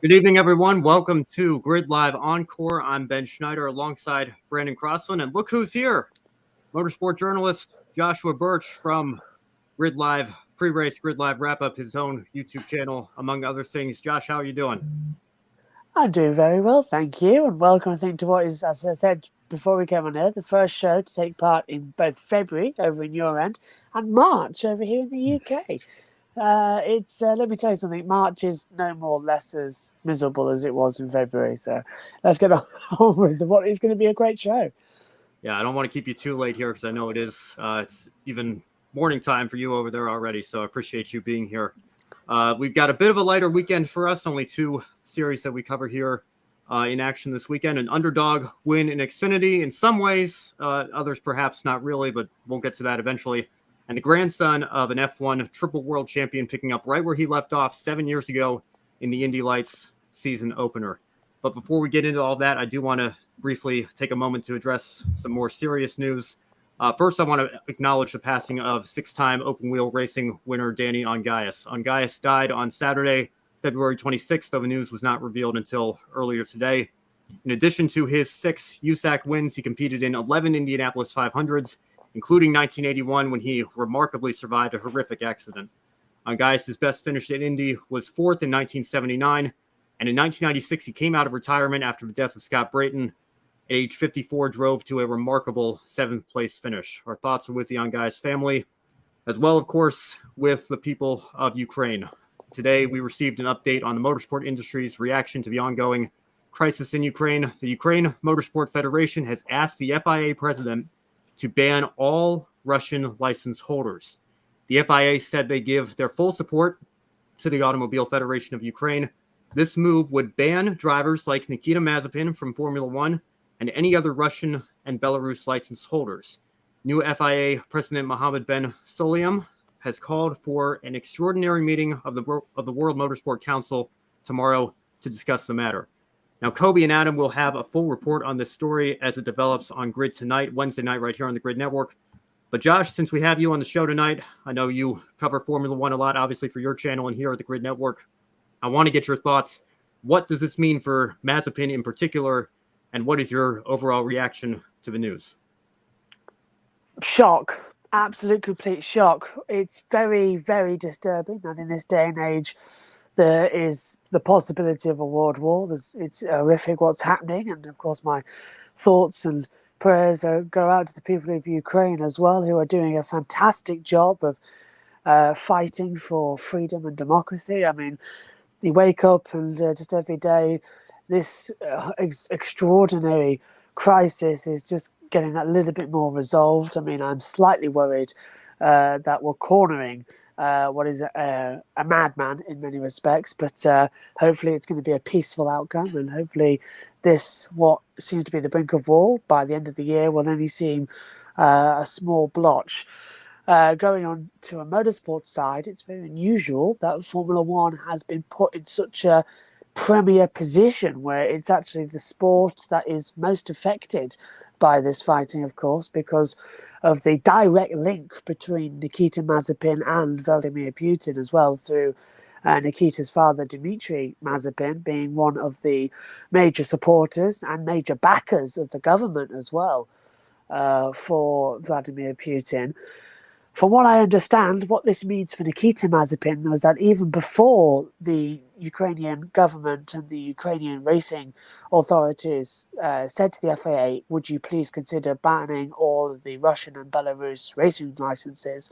Good evening, everyone. Welcome to Grid Live Encore. I'm Ben Schneider alongside Brandon Crosslin. And look who's here. Motorsport journalist Joshua Birch from Grid Live, pre-race Grid Live wrap-up, his own YouTube channel, among other things. Josh, how are you doing? I'm doing very well, thank you. And welcome, I think, to what is, as I said before we came on here, the first show to take part in both February over in your end and March over here in the UK. Let me tell you something, March is no more or less as miserable as it was in February. So let's get on with what is going to be a great show. Yeah, I don't want to keep you too late here because I know it's even morning time for you over there already. So I appreciate you being here. We've got a bit of a lighter weekend for us, only two series that we cover here in action this weekend. An underdog win in Xfinity in some ways, others perhaps not really, but we'll get to that eventually. And the grandson of an F1 triple world champion picking up right where he left off 7 years ago in the INDY Lights season opener. But before we get into all that, I do want to briefly take a moment to address some more serious news. First, I want to acknowledge the passing of six-time open-wheel racing winner Danny Ongais. Ongais died on Saturday, February 26th, though the news was not revealed until earlier today. In addition to his 6 USAC wins, he competed in 11 Indianapolis 500s, including 1981 when he remarkably survived a horrific accident. Ongais' best finish at Indy was 4th in 1979, and in 1996 he came out of retirement after the death of Scott Brayton. At age 54, drove to a remarkable 7th place finish. Our thoughts are with the Ongais family, as well, of course, with the people of Ukraine. Today, we received an update on the motorsport industry's reaction to the ongoing crisis in Ukraine. The Ukraine Motorsport Federation has asked the FIA president to ban all Russian license holders. The FIA said they give their full support to the Automobile Federation of Ukraine. This move would ban drivers like Nikita Mazepin from Formula One and any other Russian and Belarus license holders. New FIA President Mohammed Ben Sulayem has called for an extraordinary meeting of the World Motorsport Council tomorrow to discuss the matter. Now, Kobe and Adam will have a full report on this story as it develops on Grid tonight, Wednesday night, right here on the Grid Network. But Josh, since we have you on the show tonight, I know you cover Formula One a lot, obviously, for your channel and here at the Grid Network. I want to get your thoughts. What does this mean for Mazepin in particular? And what is your overall reaction to the news? Shock. Absolute complete shock. It's very, very disturbing that in this day and age there is the possibility of a world war. It's horrific what's happening. And of course, my thoughts and prayers go out to the people of Ukraine as well, who are doing a fantastic job of fighting for freedom and democracy. I mean, you wake up and just every day, this extraordinary crisis is just getting that little bit more resolved. I mean, I'm slightly worried that we're cornering what is a madman in many respects, but hopefully it's going to be a peaceful outcome, and hopefully this, what seems to be the brink of war, by the end of the year will only seem a small blotch. Going on to a motorsport side, it's very unusual that Formula One has been put in such a premier position where it's actually the sport that is most affected by this fighting, of course, because of the direct link between Nikita Mazepin and Vladimir Putin as well, through Nikita's father, Dmitry Mazepin, being one of the major supporters and major backers of the government as well for Vladimir Putin. From what I understand, what this means for Nikita Mazepin was that even before the Ukrainian government and the Ukrainian racing authorities said to the FIA, would you please consider banning all of the Russian and Belarus racing licenses?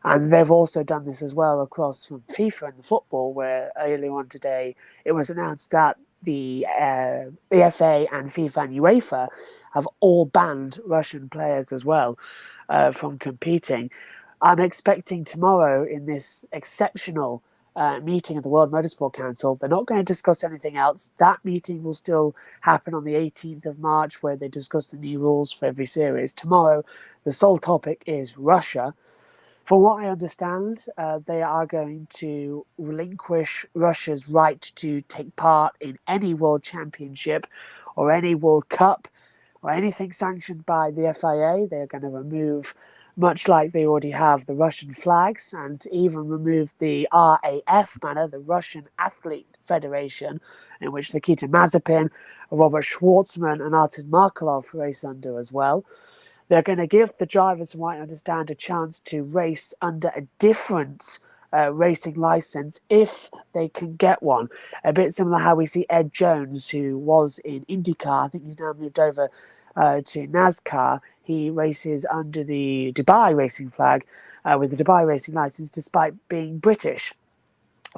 And they've also done this as well across from FIFA and football, where earlier on today it was announced that the FA and FIFA and UEFA have all banned Russian players as well from competing. I'm expecting tomorrow in this exceptional meeting of the World Motorsport Council, they're not going to discuss anything else. That meeting will still happen on the 18th of March, where they discuss the new rules for every series. Tomorrow, the sole topic is Russia. From what I understand, they are going to relinquish Russia's right to take part in any World Championship or any World Cup or anything sanctioned by the FIA. They're going to remove much like they already have the Russian flags, and even removed the RAF banner, the Russian Athlete Federation, in which Nikita Mazepin, Robert Schwartzman, and Artem Markelov race under as well. They're going to give the drivers, from what I understand, a chance to race under a different racing license if they can get one. A bit similar how we see Ed Jones, who was in IndyCar. I think he's now moved over to NASCAR. He races under the Dubai racing flag with the Dubai racing license, despite being British.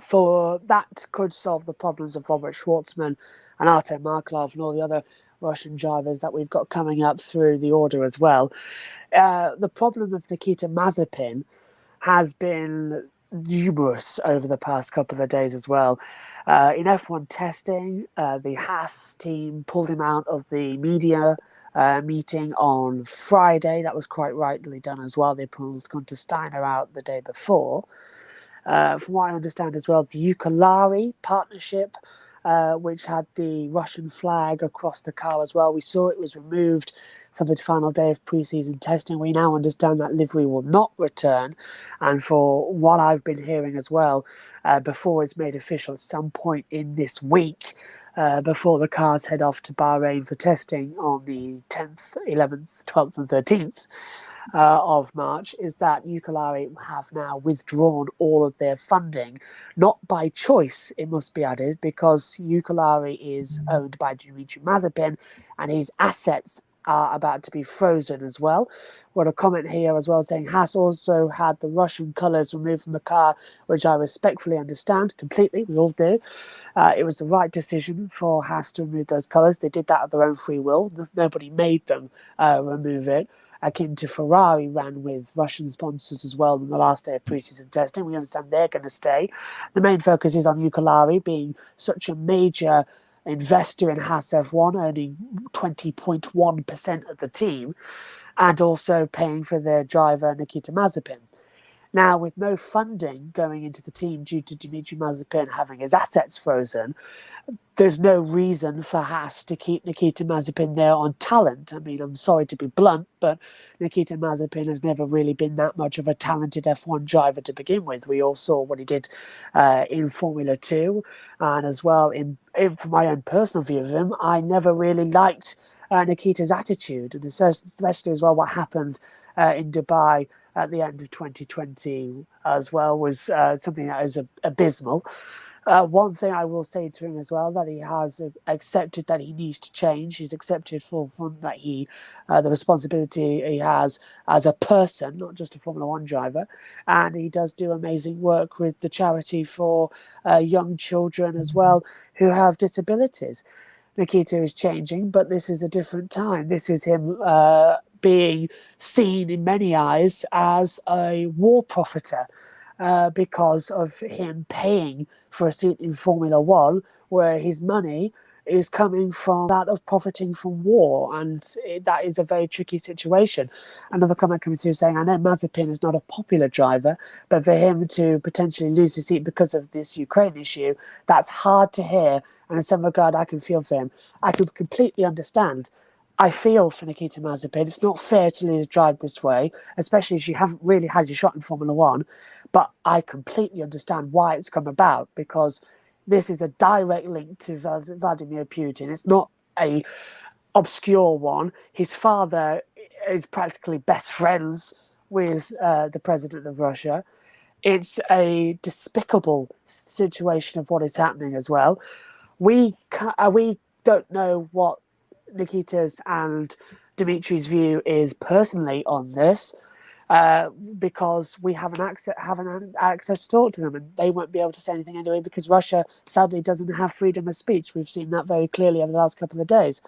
For that could solve the problems of Robert Schwartzman and Artem Markelov and all the other Russian drivers that we've got coming up through the order as well. The problem of Nikita Mazepin has been numerous over the past couple of days as well. In F1 testing, the Haas team pulled him out of the media meeting on Friday. That was quite rightly done as well. They pulled Gunter Steiner out the day before. From what I understand as well, the Ukulele partnership, which had the Russian flag across the car as well. We saw it was removed for the final day of pre-season testing. We now understand that livery will not return. And for what I've been hearing as well, before it's made official at some point in this week, before the cars head off to Bahrain for testing on the 10th, 11th, 12th and 13th, of March, is that Ukulele have now withdrawn all of their funding, not by choice, it must be added, because Ukulele is owned by Dmitry Mazepin and his assets are about to be frozen as well. What a comment here as well saying Haas also had the Russian colours removed from the car, which I respectfully understand completely, we all do. It was the right decision for Haas to remove those colours. They did that of their own free will. Nobody made them remove it. Akin to Ferrari ran with Russian sponsors as well in the last day of preseason testing. We understand they're going to stay. The main focus is on Ukulele being such a major investor in Haas F1, owning 20.1% of the team, and also paying for their driver Nikita Mazepin. Now, with no funding going into the team due to Dmitry Mazepin having his assets frozen, there's no reason for Haas to keep Nikita Mazepin there on talent. I mean, I'm sorry to be blunt, but Nikita Mazepin has never really been that much of a talented F1 driver to begin with. We all saw what he did in Formula 2, and as well, from my own personal view of him, I never really liked Nikita's attitude, and especially as well what happened in Dubai at the end of 2020 as well was something that is abysmal. One thing I will say to him as well, that he has accepted that he needs to change. He's accepted for that the responsibility he has as a person, not just a Formula One driver, and he does do amazing work with the charity for young children as well who have disabilities. Nikita is changing, but this is a different time. This is him being seen in many eyes as a war profiteer. Because of him paying for a seat in Formula One, where his money is coming from that of profiting from war, and that is a very tricky situation. Another comment coming through saying, I know Mazepin is not a popular driver, but for him to potentially lose his seat because of this Ukraine issue, that's hard to hear, and in some regard I can feel for him. I can completely understand. I feel for Nikita Mazepin. It's not fair to lose a drive this way, especially as you haven't really had your shot in Formula One. But I completely understand why it's come about, because this is a direct link to Vladimir Putin. It's not a obscure one. His father is practically best friends with the president of Russia. It's a despicable situation of what is happening as well. We don't know what Nikita's and Dimitri's view is personally on this, because we haven't access to talk to them, and they won't be able to say anything anyway, because Russia sadly doesn't have freedom of speech. We've seen that very clearly over the last couple of days.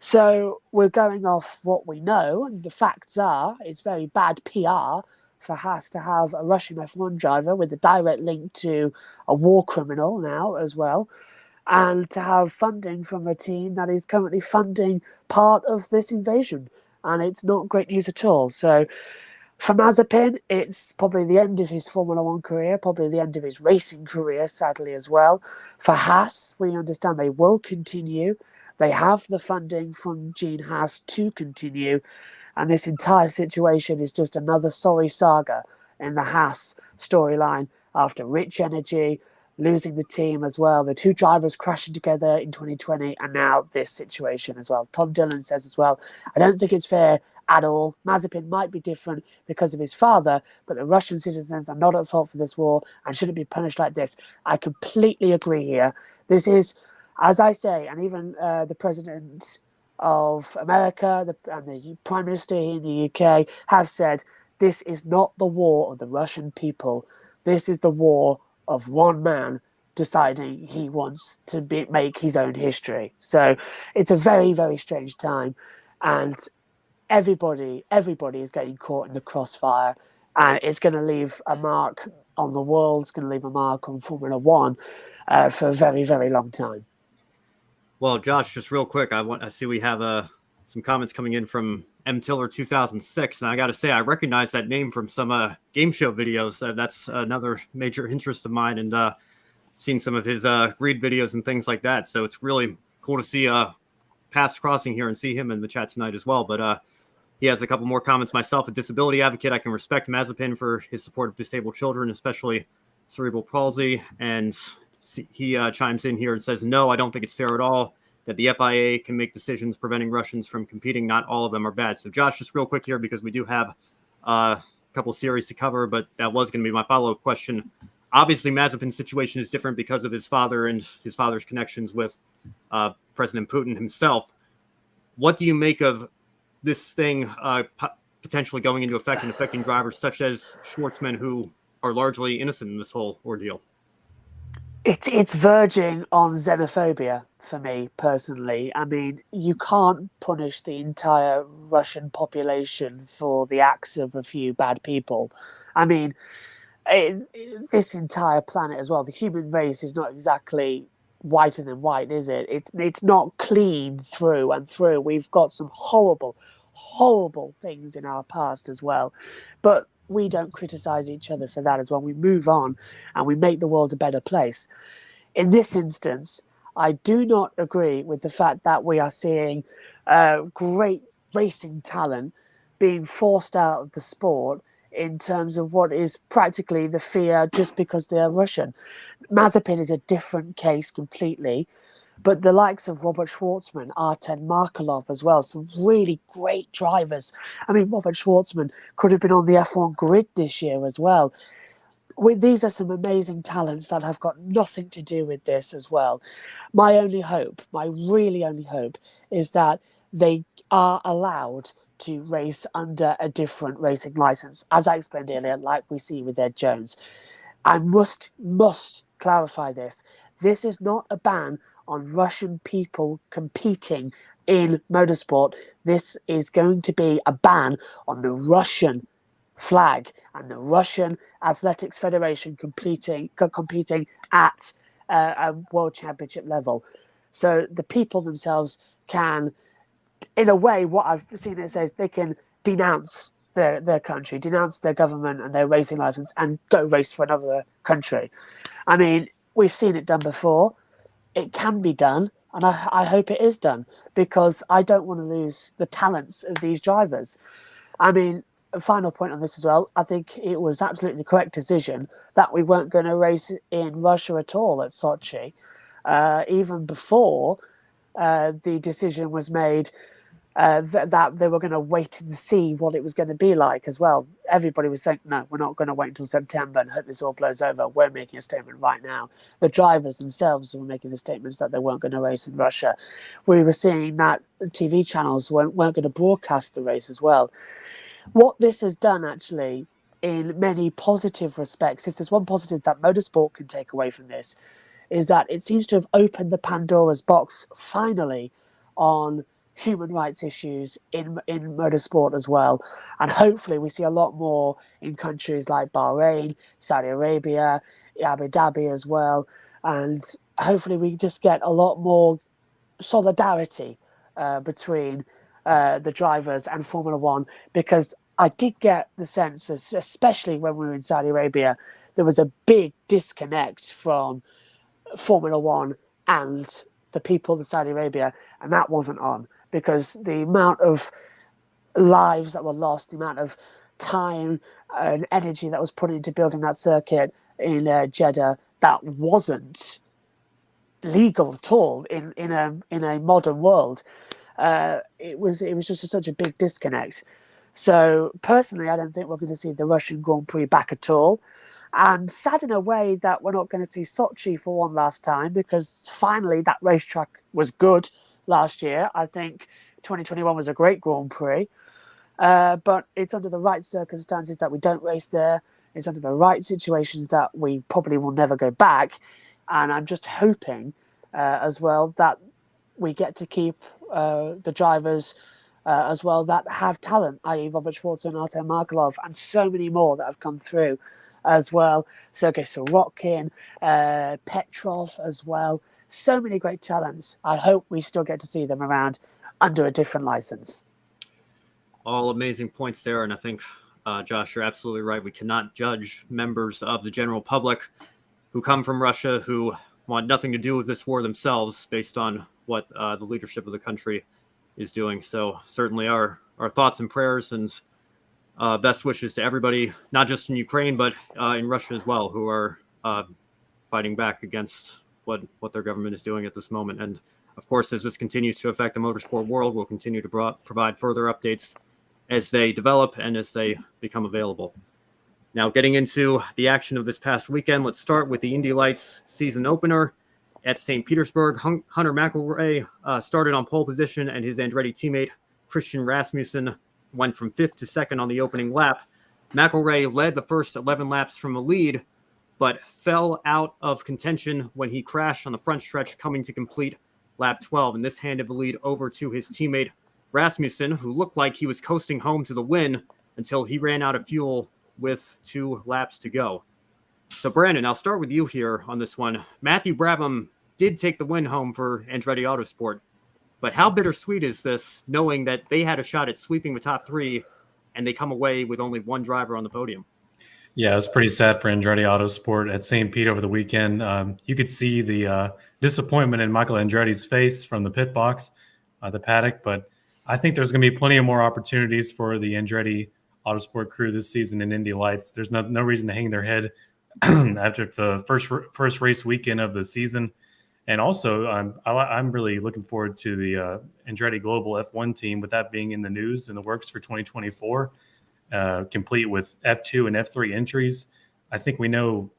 So we're going off what we know, and the facts are it's very bad PR for Haas to have a Russian F1 driver with a direct link to a war criminal now as well, and to have funding from a team that is currently funding part of this invasion. And it's not great news at all. So for Mazepin, it's probably the end of his Formula One career, probably the end of his racing career, sadly, as well. For Haas, we understand they will continue. They have the funding from Gene Haas to continue. And this entire situation is just another sorry saga in the Haas storyline after Rich Energy losing the team as well. The two drivers crashing together in 2020, and now this situation as well. Tom Dillon says as well, I don't think it's fair at all. Mazepin might be different because of his father, but the Russian citizens are not at fault for this war and shouldn't be punished like this. I completely agree here. This is, as I say, and even the president of America and the Prime Minister in the UK have said, this is not the war of the Russian people. This is the war of one man deciding he wants to make his own history. So it's a very, very strange time. And everybody is getting caught in the crossfire. And it's going to leave a mark on the world. It's going to leave a mark on Formula One for a very, very long time. Well, Josh, just real quick, I see we have some comments coming in from M. Tiller 2006, and I got to say, I recognize that name from some game show videos. That's another major interest of mine, and seeing some of his grid videos and things like that. So it's really cool to see paths crossing here and see him in the chat tonight as well. But he has a couple more comments. Myself, a disability advocate, I can respect Mazepin for his support of disabled children, especially cerebral palsy. And he chimes in here and says, no, I don't think it's fair at all that the FIA can make decisions preventing Russians from competing. Not all of them are bad. So, Josh, just real quick here, because we do have a couple of series to cover, but that was going to be my follow-up question. Obviously, Mazepin's situation is different because of his father and his father's connections with President Putin himself. What do you make of this thing potentially going into effect and affecting drivers such as Schwartzman, who are largely innocent in this whole ordeal? It's verging on xenophobia for me personally. I mean, you can't punish the entire Russian population for the acts of a few bad people. I mean, this entire planet as well, the human race is not exactly whiter than white, is it? It's not clean through and through. We've got some horrible, horrible things in our past as well. But we don't criticize each other for that as well. We move on and we make the world a better place. In this instance, I do not agree with the fact that we are seeing great racing talent being forced out of the sport in terms of what is practically the fear just because they are Russian. Mazepin is a different case completely. But the likes of Robert Schwartzman, Artem Markelov as well, some really great drivers. I mean, Robert Schwartzman could have been on the F1 grid this year as well. These are some amazing talents that have got nothing to do with this as well. My only hope, my really only hope, is that they are allowed to race under a different racing license, as I explained earlier, like we see with Ed Jones. I must clarify this. This is not a ban on Russian people competing in motorsport. This is going to be a ban on the Russian flag and the Russian Athletics Federation competing at a world championship level. So the people themselves can, in a way, what I've seen it says, they can denounce their country, denounce their government and their racing license and go race for another country. I mean, we've seen it done before. It can be done, and I hope it is done, because I don't want to lose the talents of these drivers. I mean, a final point on this as well, I think it was absolutely the correct decision that we weren't going to race in Russia at all at Sochi, even before the decision was made that they were going to wait and see what it was going to be like as well. Everybody was saying, no, we're not going to wait until September and hope this all blows over. We're making a statement right now. The drivers themselves were making the statements that they weren't going to race in Russia. We were seeing that TV channels weren't going to broadcast the race as well. What this has done, actually, in many positive respects, if there's one positive that motorsport can take away from this, is that it seems to have opened the Pandora's box, finally, on human rights issues in motorsport as well. And hopefully we see a lot more in countries like Bahrain, Saudi Arabia, Abu Dhabi as well. And hopefully we just get a lot more solidarity between the drivers and Formula One, because I did get the sense, especially when we were in Saudi Arabia, there was a big disconnect from Formula One and the people of Saudi Arabia, and that wasn't on, because the amount of lives that were lost, the amount of time and energy that was put into building that circuit in Jeddah that wasn't legal at all in a modern world. It was just such a big disconnect. So personally, I don't think we're going to see the Russian Grand Prix back at all. I'm sad in a way that we're not going to see Sochi for one last time, because finally that racetrack was good last year. I think 2021 was a great Grand Prix, but it's under the right circumstances that we don't race there. It's under the right situations that we probably will never go back. And I'm just hoping as well that we get to keep the drivers as well that have talent, i.e. Robert Schwarzer and Artem Markelov, and so many more that have come through as well. Sergei Sorokin, Petrov as well. So many great talents. I hope we still get to see them around under a different license. All amazing points there. And I think, Josh, you're absolutely right. We cannot judge members of the general public who come from Russia, who want nothing to do with this war themselves, based on what the leadership of the country is doing. So certainly our thoughts and prayers and best wishes to everybody, not just in Ukraine, but in Russia as well, who are fighting back against what their government is doing at this moment. And of course, as this continues to affect the motorsport world, we'll continue to provide further updates as they develop and as they become available. Now, getting into the action of this past weekend, let's start with the INDY Lights season opener at St. Petersburg. Hunter McElroy started on pole position, and his Andretti teammate Christian Rasmussen went from 5th to 2nd on the opening lap. McElroy led the first 11 laps from a lead, but fell out of contention when he crashed on the front stretch, coming to complete lap 12, and this handed the lead over to his teammate Rasmussen, who looked like he was coasting home to the win until he ran out of fuel with 2 laps to go. So, Brandon, I'll start with you here on this one. Matthew Brabham did take the win home for Andretti Autosport, but how bittersweet is this, knowing that they had a shot at sweeping the top 3 and they come away with only one driver on the podium? Yeah, it's pretty sad for Andretti Autosport at St. Pete over the weekend. You could see the disappointment in Michael Andretti's face from the pit box, the paddock, but I think there's going to be plenty of more opportunities for the Andretti Autosport crew this season in Indy Lights. There's no reason to hang their head after the first race weekend of the season. And also, I'm really looking forward to the Andretti Global F1 team, with that being in the news in the works for 2024, complete with F2 and F3 entries. I think we know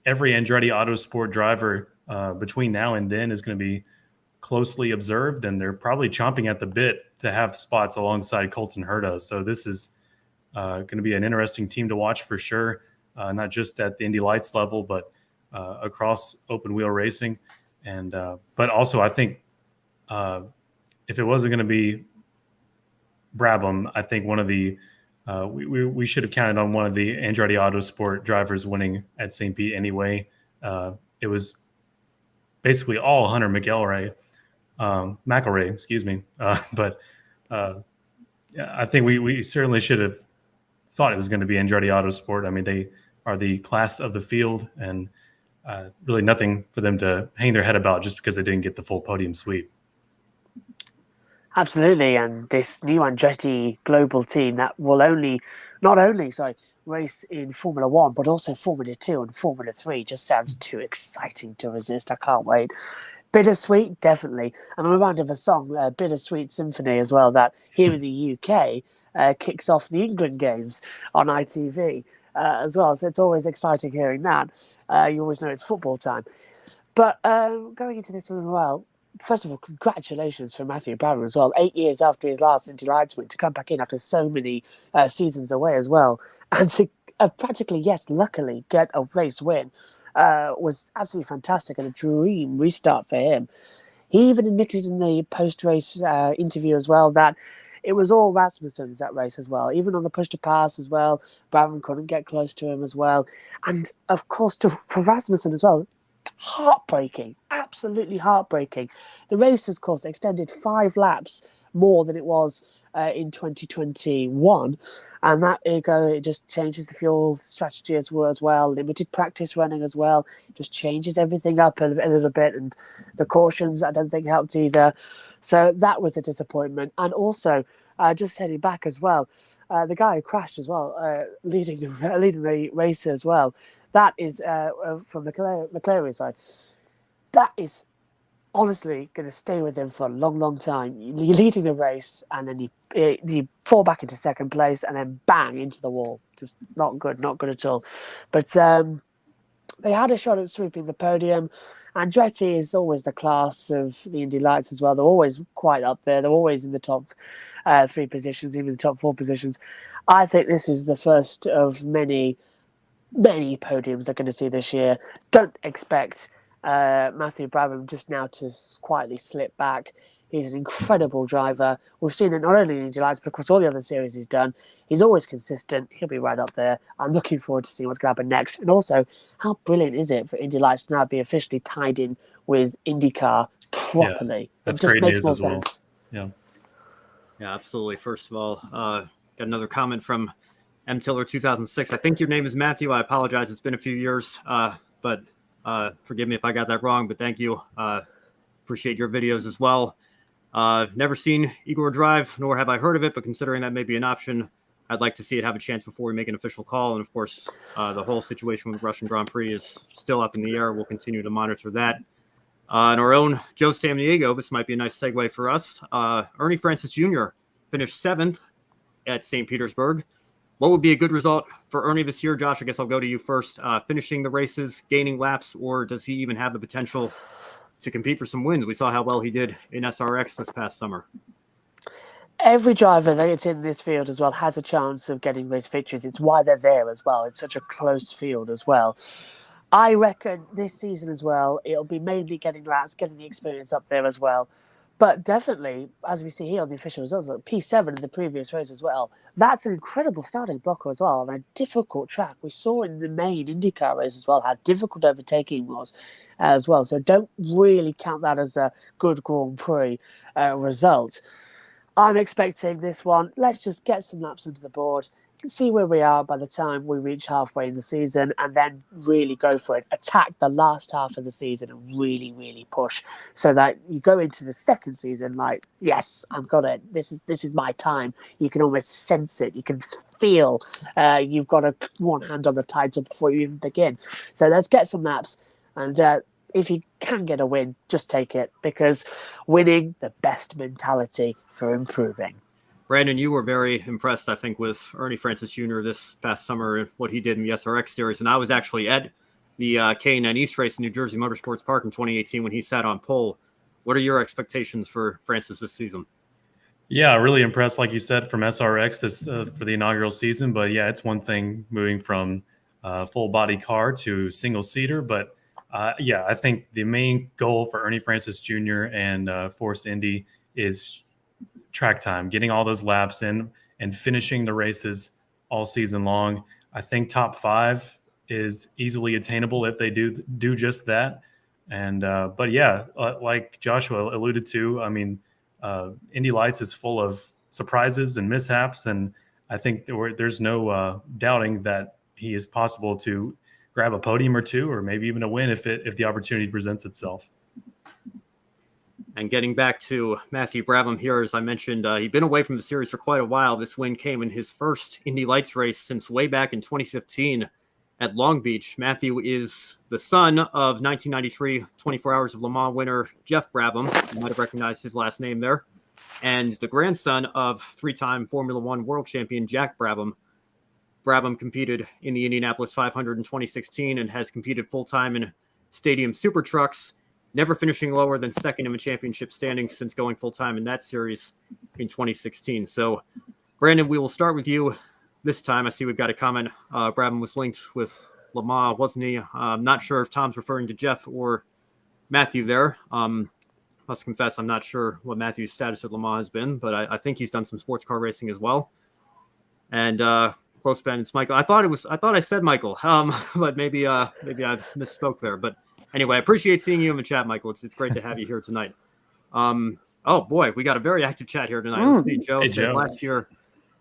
every Andretti Autosport driver between now and then is going to be closely observed, and they're probably chomping at the bit to have spots alongside Colton Herta. So this is going to be an interesting team to watch for sure, not just at the Indy Lights level, but across open wheel racing. And but also, I think if it wasn't going to be Brabham, I think one of the we should have counted on one of the Andretti Autosport drivers winning at St. Pete anyway. It was basically all Hunter McElroy, excuse me. But I think we certainly should have thought it was going to be Andretti Autosport. I mean, they are the class of the field, and really nothing for them to hang their head about just because they didn't get the full podium sweep. Absolutely, and this new Andretti global team that will not only race in Formula 1, but also Formula 2 and Formula 3 just sounds too exciting to resist. I can't wait. Bittersweet, definitely. I'm reminded of a song, Bittersweet Symphony, as well, that here in the UK kicks off the England games on ITV as well. So it's always exciting hearing that. You always know it's football time. But going into this one as well, first of all, congratulations for Matthew Brabham as well. 8 years after his last INDY Lights win, to come back in after so many seasons away as well. And to practically, yes, luckily get a race win was absolutely fantastic and a dream restart for him. He even admitted in the post-race interview as well that it was all Rasmussen's that race as well. Even on the push to pass as well, Brabham couldn't get close to him as well. And of course, for Rasmussen as well, heartbreaking, absolutely heartbreaking. The race, of course, extended 5 laps more than it was in 2021, and that it just changes the fuel strategy as well. Limited practice running as well, just changes everything up a little bit, and the cautions I don't think helped either. So that was a disappointment. And also just heading back as well. The guy who crashed as well, leading the race as well. That is from McLaren side. That is honestly going to stay with him for a long, long time. You're leading the race, and then you fall back into second place, and then bang into the wall. Just not good at all. But they had a shot at sweeping the podium. Andretti is always the class of the Indy Lights as well. They're always quite up there. They're always in the top 3 positions, even the top 4 positions. I think this is the first of many podiums they're going to see this year. Don't expect Matthew Brabham just now to quietly slip back. He's an incredible driver. We've seen it not only in Indy Lights, but across all the other series he's done. He's always consistent. He'll be right up there. I'm looking forward to seeing what's going to happen next. And also, how brilliant is it for Indy Lights to now be officially tied in with IndyCar properly? That's it just great makes news more as well. sense. Yeah, absolutely. First of all, got another comment from M. Tiller 2006. I think your name is Matthew. I apologize. It's been a few years, but forgive me if I got that wrong. But thank you. Appreciate your videos as well. Never seen Igor drive, nor have I heard of it, but considering that may be an option, I'd like to see it have a chance before we make an official call. And of course, the whole situation with the Russian Grand Prix is still up in the air. We'll continue to monitor that. And our own Joe Samaniego, this might be a nice segue for us. Ernie Francis Jr. finished 7th at St. Petersburg. What would be a good result for Ernie this year? Josh, I guess I'll go to you first. Finishing the races, gaining laps, or does he even have the potential to compete for some wins? We saw how well he did in SRX this past summer. Every driver that's in this field as well has a chance of getting race victories. It's why they're there as well. It's such a close field as well. I reckon this season as well, it'll be mainly getting laps, getting the experience up there as well. But definitely, as we see here on the official results, like P7 in the previous race as well, that's an incredible starting blocker as well, on a difficult track. We saw in the main IndyCar race as well how difficult overtaking was as well. So don't really count that as a good Grand Prix result. I'm expecting this one. Let's just get some laps onto the board, see where we are by the time we reach halfway in the season, and then really go for it. Attack the last half of the season and really, really push, so that you go into the second season like, yes, I've got it. This is my time. You can almost sense it. You can feel you've got one hand on the title before you even begin. So let's get some laps, and if you can get a win, just take it, because winning, the best mentality for improving. Brandon, you were very impressed, I think, with Ernie Francis Jr. this past summer and what he did in the SRX series. And I was actually at the K&N East race in New Jersey Motorsports Park in 2018 when he sat on pole. What are your expectations for Francis this season? Yeah, really impressed, like you said, from SRX for the inaugural season. But yeah, it's one thing moving from full body car to single seater. But yeah, I think the main goal for Ernie Francis Jr. and Force Indy is track time, getting all those laps in and finishing the races all season long. I think top 5 is easily attainable if they do just that. And but yeah, like Joshua alluded to, I mean, Indy Lights is full of surprises and mishaps, and I think there's no doubting that he is possible to grab a podium or two, or maybe even a win if the opportunity presents itself. And getting back to Matthew Brabham here, as I mentioned, he'd been away from the series for quite a while. This win came in his first Indy Lights race since way back in 2015 at Long Beach. Matthew is the son of 1993 24 Hours of Le Mans winner Jeff Brabham. You might have recognized his last name there. And the grandson of 3-time Formula One world champion Jack Brabham. Brabham competed in the Indianapolis 500 in 2016 and has competed full-time in Stadium Super Trucks, never finishing lower than second in the championship standings since going full-time in that series in 2016. So, Brandon, we will start with you this time. I see we've got a comment. Brabham was linked with Le Mans, wasn't he? I'm not sure if Tom's referring to Jeff or Matthew there. Must confess, I'm not sure what Matthew's status at Le Mans has been, but I think he's done some sports car racing as well. And close Ben, it's Michael. I thought I said Michael, but maybe I misspoke there. But anyway, I appreciate seeing you in the chat, Michael. It's great to have you here tonight. Oh boy, we got a very active chat here tonight. Let's see, Joe. Hey, Joe. Last year,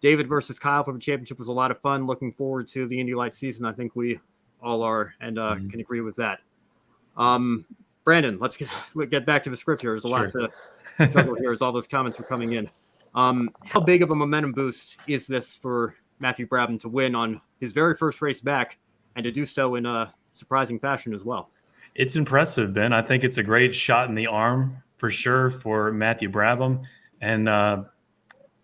David versus Kyle for the championship was a lot of fun. Looking forward to the Indy Lights season. I think we all are, and can agree with that. Brandon, let's get back to the script here. There's a lot to juggle here as all those comments are coming in. How big of a momentum boost is this for Matthew Brabham to win on his very first race back and to do so in a surprising fashion as well? It's impressive, Ben. I think it's a great shot in the arm for sure for Matthew Brabham. And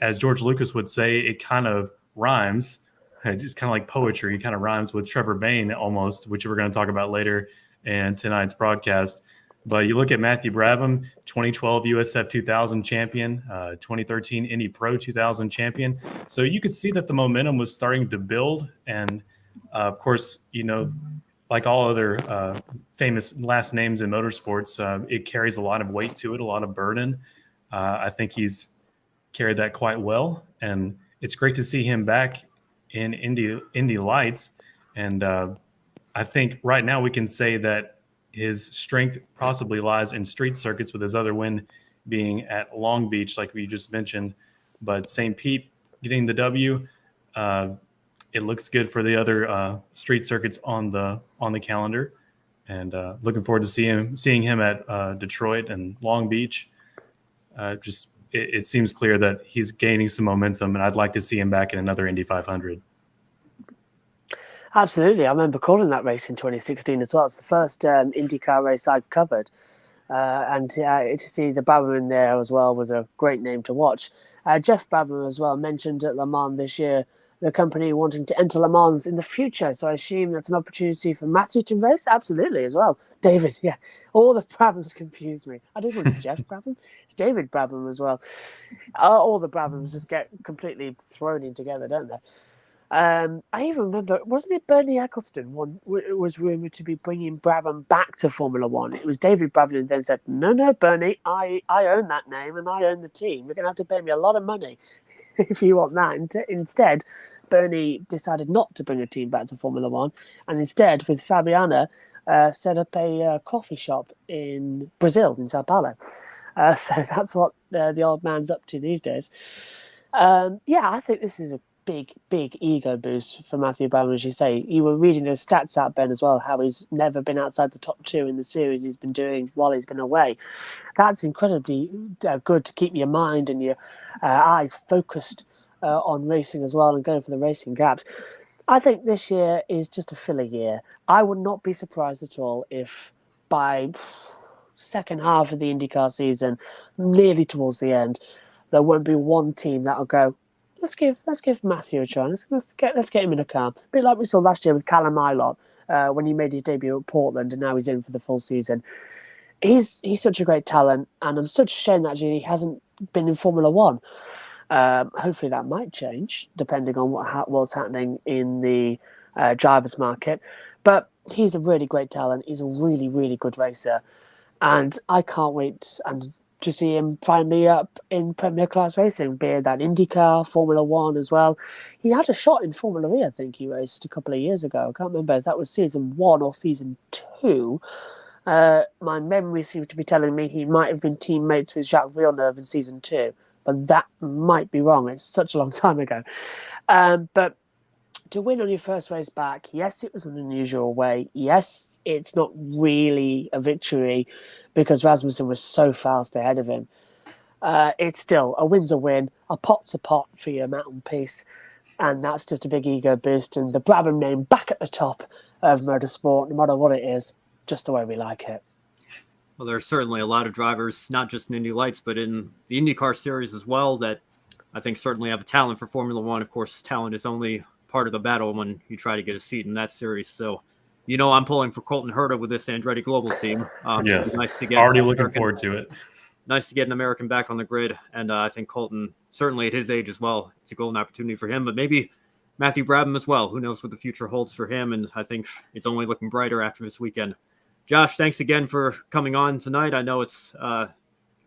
as George Lucas would say, it kind of rhymes. It's kind of like poetry. It kind of rhymes with Trevor Bayne almost, which we're going to talk about later in tonight's broadcast. But you look at Matthew Brabham, 2012 USF 2000 champion, 2013 Indy Pro 2000 champion. So you could see that the momentum was starting to build. And of course, you know, like all other famous last names in motorsports, it carries a lot of weight to it, a lot of burden. I think he's carried that quite well. And it's great to see him back in Indy Lights. And I think right now we can say that his strength possibly lies in street circuits, with his other win being at Long Beach, like we just mentioned. But St. Pete getting the W, it looks good for the other street circuits on the calendar. And looking forward to seeing him at Detroit and Long Beach. It seems clear that he's gaining some momentum, and I'd like to see him back in another Indy 500. Absolutely. I remember calling that race in 2016 as well. It's the first IndyCar race I'd covered. And to see the Brabham in there as well was a great name to watch. Jeff Brabham as well mentioned at Le Mans this year the company wanting to enter Le Mans in the future. So I assume that's an opportunity for Matthew to race? Absolutely as well. David, yeah. All the Brabhams confuse me. I didn't want Jeff Brabham. It's David Brabham as well. All the Brabhams just get completely thrown in together, don't they? I even remember, wasn't it Bernie Eccleston was rumoured to be bringing Brabham back to Formula One? It was David Brabham who then said, no, Bernie, I own that name and I own the team. You're going to have to pay me a lot of money if you want that. Instead, Bernie decided not to bring a team back to Formula One, and instead, with Fabiana, set up a coffee shop in Brazil, in Sao Paulo. So that's what the old man's up to these days. I think this is a big ego boost for Matthew Brabham, as you say. You were reading those stats out, Ben, as well, how he's never been outside the top 2 in the series he's been doing while he's been away. That's incredibly good to keep your mind and your eyes focused on racing as well and going for the racing gaps. I think this year is just a filler year. I would not be surprised at all if by second half of the IndyCar season, nearly towards the end, there won't be one team that'll go, Let's give Matthew a try. Let's get him in a car. A bit like we saw last year with Callum Ilott when he made his debut at Portland, and now he's in for the full season. He's such a great talent, and I'm such a shame that actually he hasn't been in Formula One. Hopefully that might change depending on what's happening in the drivers' market. But he's a really great talent. He's a really, really good racer, and I can't wait to see him finally up in Premier Class racing, be it that IndyCar, Formula One as well. He had a shot in Formula E, I think he raced a couple of years ago. I can't remember if that was season 1 or season 2. My memory seems to be telling me he might have been teammates with Jacques Villeneuve in season 2, but that might be wrong. It's such a long time ago. But to win on your first race back, yes, it was an unusual way. Yes, it's not really a victory because Rasmussen was so fast ahead of him. It's still a win's a win, a pot's a pot for your mountain piece, and that's just a big ego boost. And the Brabham name back at the top of motorsport, no matter what it is, just the way we like it. Well, there's certainly a lot of drivers, not just in Indy Lights, but in the IndyCar series as well, that I think certainly have a talent for Formula One. Of course, talent is only part of the battle when you try to get a seat in that series. So, I'm pulling for Colton Herta with this Andretti Global team. Yes, nice to get already looking forward to it. Nice to get an American back on the grid, and I think Colton, certainly at his age as well, it's a golden opportunity for him, but maybe Matthew Brabham as well. Who knows what the future holds for him, and I think it's only looking brighter after this weekend. Josh, thanks again for coming on tonight. I know it's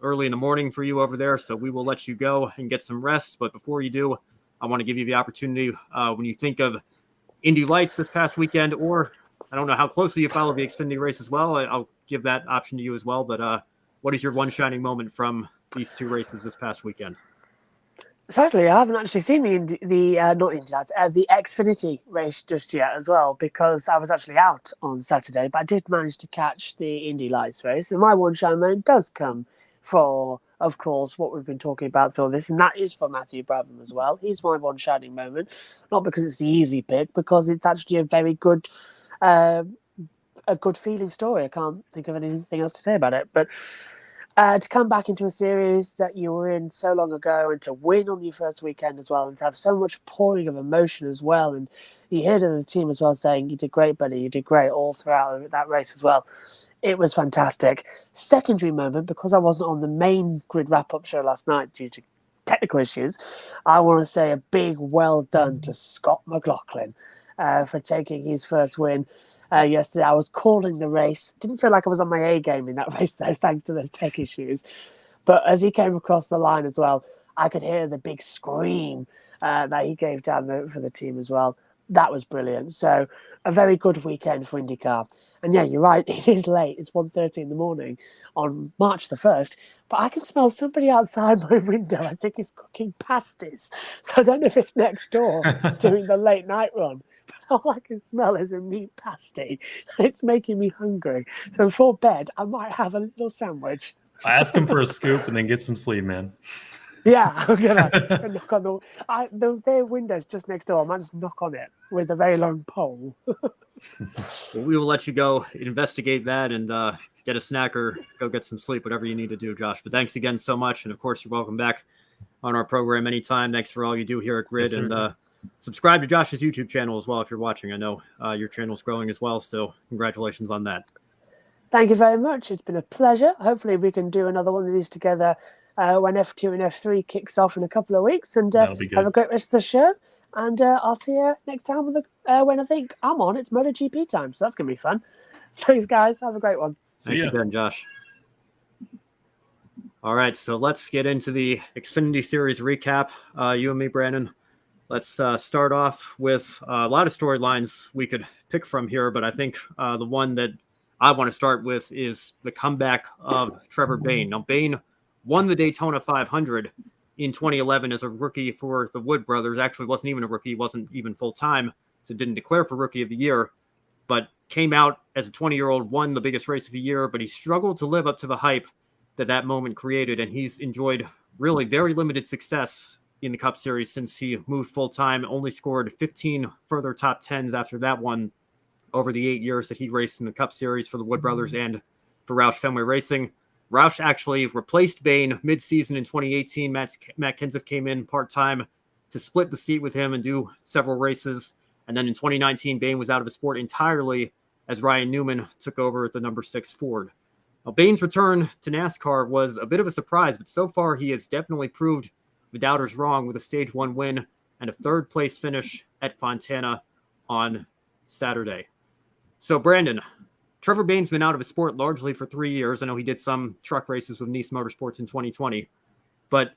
early in the morning for you over there, so we will let you go and get some rest, but before you do, I want to give you the opportunity when you think of Indy Lights this past weekend, or I don't know how closely you follow the Xfinity race as well. I'll give that option to you as well. But what is your one shining moment from these 2 races this past weekend? Sadly, I haven't actually seen the Xfinity race just yet as well, because I was actually out on Saturday, but I did manage to catch the Indy Lights race. And my one shining moment does come for of course, what we've been talking about through this, and that is for Matthew Brabham as well. He's my one shining moment, not because it's the easy pick, because it's actually a very good, a good feeling story. I can't think of anything else to say about it, but to come back into a series that you were in so long ago and to win on your first weekend as well and to have so much pouring of emotion as well. And you heard of the team as well saying, you did great, buddy, you did great all throughout that race as well. It was fantastic. Secondary moment, because I wasn't on the main grid wrap-up show last night due to technical issues, I want to say a big well done to Scott McLaughlin for taking his first win. Yesterday, I was calling the race. Didn't feel like I was on my A game in that race, though, thanks to those tech issues. But as he came across the line as well, I could hear the big scream that he gave down for the team as well. That was brilliant. So a very good weekend for IndyCar. And yeah, you're right. It is late. It's 1:30 in the morning on March the 1st. But I can smell somebody outside my window. I think he's cooking pasties. So I don't know if it's next door doing the late night run. But all I can smell is a meat pasty. It's making me hungry. So before bed, I might have a little sandwich. Ask him for a scoop and then get some sleep, man. Yeah, I'm gonna knock on their window's just next door. I might just knock on it with a very long pole. Well, we will let you go investigate that and get a snack or go get some sleep, whatever you need to do, Josh. But thanks again so much. And of course, you're welcome back on our program anytime. Thanks for all you do here at Grid. Yes, and subscribe to Josh's YouTube channel as well if you're watching. I know your channel's growing as well. So congratulations on that. Thank you very much. It's been a pleasure. Hopefully we can do another one of these together when F2 and F3 kicks off in a couple of weeks. And have a great rest of the show. And I'll see you next time with when I think I'm on. It's MotoGP time, so that's going to be fun. Thanks, guys. Have a great one. Thanks again, Josh. All right, so let's get into the Xfinity Series recap. You and me, Brandon. Let's start off with a lot of storylines we could pick from here, but I think the one that I want to start with is the comeback of Trevor Bayne. Now, Bayne won the Daytona 500 in 2011 as a rookie for the Wood brothers. Actually, wasn't even a rookie, wasn't even full-time, so didn't declare for Rookie of the Year, but came out as a 20-year-old, won the biggest race of the year, but he struggled to live up to the hype that moment created, and he's enjoyed really very limited success in the Cup Series since he moved full-time, only scored 15 further top 10s after that one over the 8 years that he raced in the Cup Series for the Wood brothers and for Roush Fenway Racing. Roush actually replaced Bayne mid-season in 2018. Matt Kenseth came in part-time to split the seat with him and do several races. And then in 2019, Bayne was out of the sport entirely as Ryan Newman took over the number 6 Ford. Now, Bayne's return to NASCAR was a bit of a surprise, but so far he has definitely proved the doubters wrong with a Stage 1 win and a third-place finish at Fontana on Saturday. So, Brandon, Trevor Bayne's been out of the sport largely for 3 years. I know he did some truck races with Nice Motorsports in 2020, but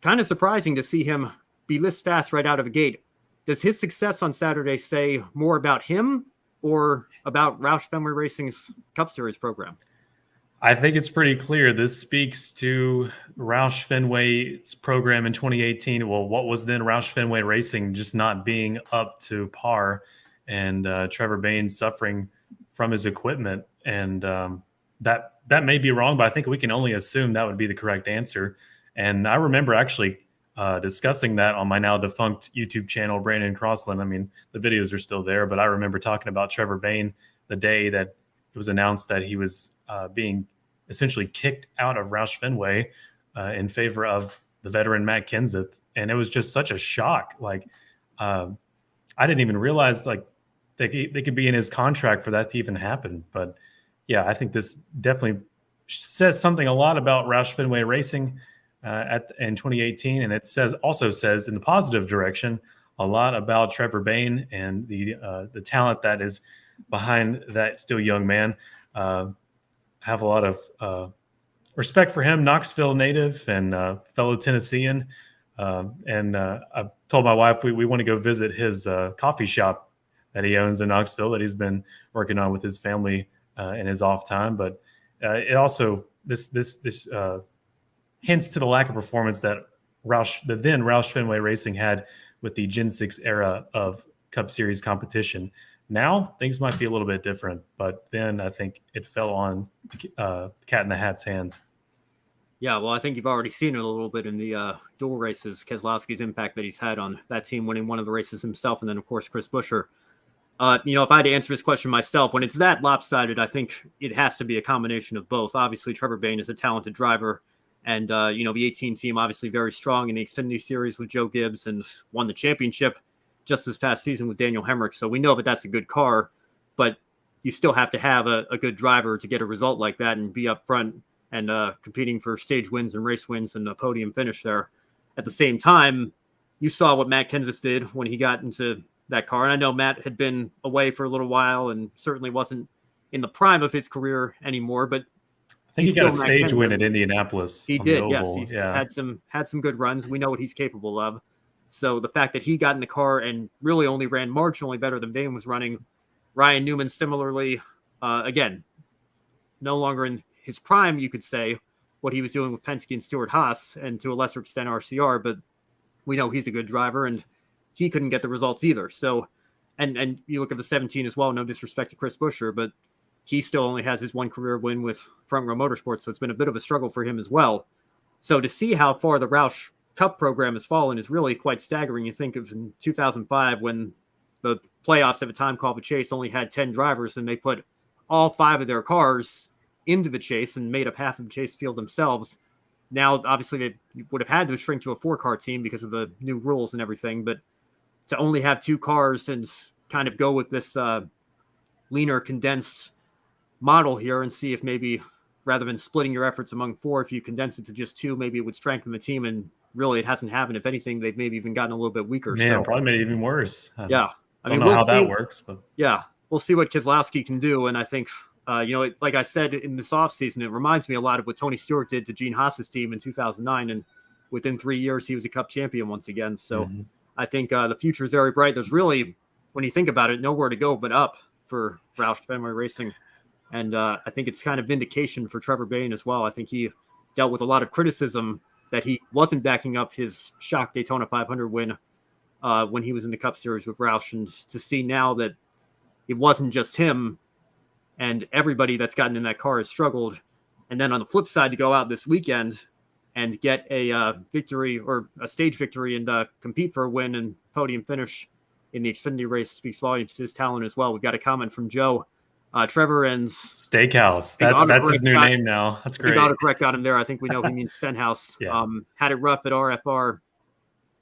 kind of surprising to see him be this fast right out of the gate. Does his success on Saturday say more about him or about Roush Fenway Racing's Cup Series program? I think it's pretty clear. This speaks to Roush Fenway's program in 2018. Well, what was then Roush Fenway Racing just not being up to par, and Trevor Bayne suffering from his equipment. And that may be wrong, but I think we can only assume that would be the correct answer. And I remember actually discussing that on my now defunct YouTube channel, Brandon Crosslin. I mean, the videos are still there, but I remember talking about Trevor Bayne the day that it was announced that he was being essentially kicked out of Roush Fenway in favor of the veteran Matt Kenseth. And it was just such a shock. Like, I didn't even realize like they could be in his contract for that to even happen. But yeah, I think this definitely says something a lot about Roush Fenway Racing in 2018. And it also says in the positive direction a lot about Trevor Bayne and the talent that is behind that still young man. Have a lot of respect for him, Knoxville native and fellow Tennessean. And I told my wife we want to go visit his coffee shop that he owns in Knoxville that he's been working on with his family in his off time. But it also this hints to the lack of performance that then Roush Fenway Racing had with the Gen 6 era of Cup Series competition. Now things might be a little bit different, but then I think it fell on Cat in the Hat's hands. Yeah, well, I think you've already seen it a little bit in the dual races, Keselowski's impact that he's had on that team, winning one of the races himself, and then, of course, Chris Buescher. If I had to answer this question myself, when it's that lopsided, I think it has to be a combination of both. Obviously, Trevor Bayne is a talented driver, and the 18 team obviously very strong in the Xfinity Series with Joe Gibbs and won the championship just this past season with Daniel Hemrick. So we know that that's a good car, but you still have to have a good driver to get a result like that and be up front and competing for stage wins and race wins and a podium finish there. At the same time, you saw what Matt Kenseth did when he got into that car. And I know Matt had been away for a little while and certainly wasn't in the prime of his career anymore, but I think he got a stage win at Indianapolis. He on did, the yes. Oval. He's had some good runs. We know what he's capable of. So the fact that he got in the car and really only ran marginally better than Bayne was running, Ryan Newman similarly, again, no longer in his prime, you could say, what he was doing with Penske and Stewart-Haas, and to a lesser extent RCR, but we know he's a good driver, and he couldn't get the results either. So, and you look at the 17 as well, no disrespect to Chris Buescher, but he still only has his one career win with Front Row Motorsports, so it's been a bit of a struggle for him as well. So to see how far the Roush Cup program has fallen is really quite staggering. You think of in 2005 when the playoffs at the time called the Chase only had 10 drivers, and they put all 5 of their cars into the Chase and made up half of the Chase field themselves. Now, obviously, they would have had to shrink to a 4-car team because of the new rules and everything, but to only have 2 cars and kind of go with this leaner, condensed model here and see if maybe rather than splitting your efforts among 4, if you condense it to just 2, maybe it would strengthen the team. And really, it hasn't happened. If anything, they've maybe even gotten a little bit weaker. Man, probably made it even worse. Yeah. I don't know how that works, but yeah, we'll see what Keselowski can do. And I think, like I said in this offseason, it reminds me a lot of what Tony Stewart did to Gene Haas's team in 2009. And within 3 years, he was a Cup champion once again. So I think the future is very bright. There's really, when you think about it, nowhere to go but up for Roush Fenway Racing. And I think it's kind of vindication for Trevor Bayne as well. I think he dealt with a lot of criticism that he wasn't backing up his shock Daytona 500 win when he was in the Cup Series with Roush. And to see now that it wasn't just him and everybody that's gotten in that car has struggled. And then on the flip side, to go out this weekend and get a victory or a stage victory and compete for a win and podium finish in the Xfinity race speaks volumes to his talent as well. We've got a comment from Joe. Trevor ends Steakhouse. That's his new name now. That's great. Autocorrect got him there. I think we know he means Stenhouse. Yeah. Had it rough at RFR,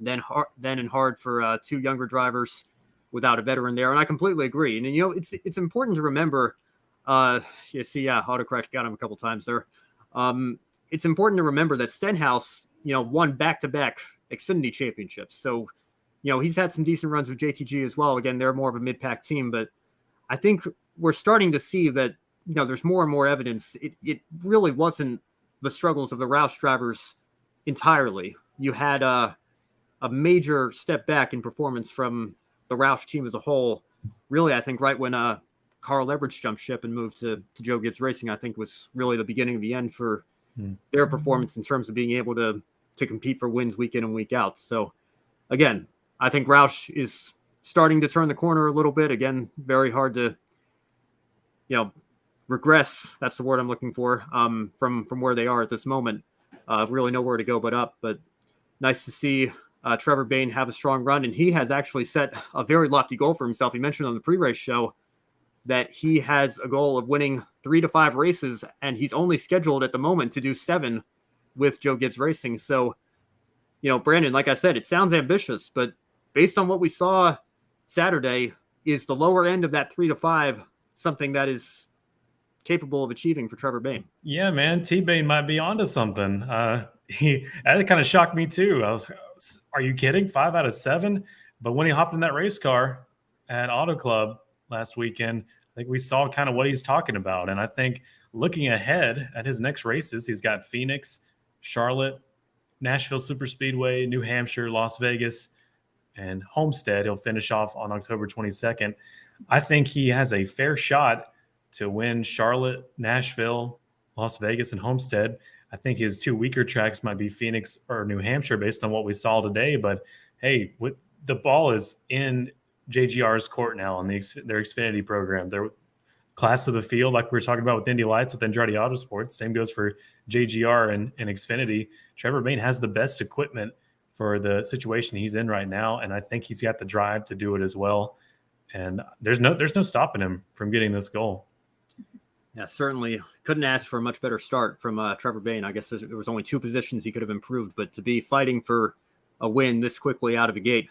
then hard for 2 younger drivers without a veteran there. And I completely agree. And it's important to remember. Autocorrect got him a couple times there. It's important to remember that Stenhouse, won back-to-back Xfinity championships. So, he's had some decent runs with JTG as well. Again, they're more of a mid-pack team, but I think we're starting to see that, there's more and more evidence. It really wasn't the struggles of the Roush drivers entirely. You had a major step back in performance from the Roush team as a whole. Really, I think right when Carl Edwards jumped ship and moved to Joe Gibbs Racing, I think was really the beginning of the end for their performance in terms of being able to compete for wins week in and week out. So again, I think Roush is starting to turn the corner a little bit. Again, very hard to, regress. That's the word I'm looking for, from where they are at this moment. Really nowhere to go but up. But nice to see Trevor Bayne have a strong run. And he has actually set a very lofty goal for himself. He mentioned on the pre-race show that he has a goal of winning 3 to 5 races, and he's only scheduled at the moment to do 7 with Joe Gibbs Racing. So, Brandon, like I said, it sounds ambitious, but based on what we saw Saturday, is the lower end of that 3 to 5 something that is capable of achieving for Trevor Bayne? Yeah, man, T-Bayne might be onto something. That kind of shocked me too. Are you kidding? 5 out of 7? But when he hopped in that race car at Auto Club last weekend, I think we saw kind of what he's talking about. And I think looking ahead at his next races, he's got Phoenix, Charlotte, Nashville Superspeedway, New Hampshire, Las Vegas, and Homestead. He'll finish off on October 22nd. I think he has a fair shot to win Charlotte, Nashville, Las Vegas, and Homestead. I think his 2 weaker tracks might be Phoenix or New Hampshire based on what we saw today. But hey, the ball is in JGR's court now on their Xfinity program. class of the field, like we were talking about with INDY Lights, with Andretti Autosports. Same goes for JGR and Xfinity. Trevor Bayne has the best equipment for the situation he's in right now, and I think he's got the drive to do it as well. And there's no stopping him from getting this goal. Yeah, certainly couldn't ask for a much better start from Trevor Bayne. I guess there was only 2 positions he could have improved, but to be fighting for a win this quickly out of the gate.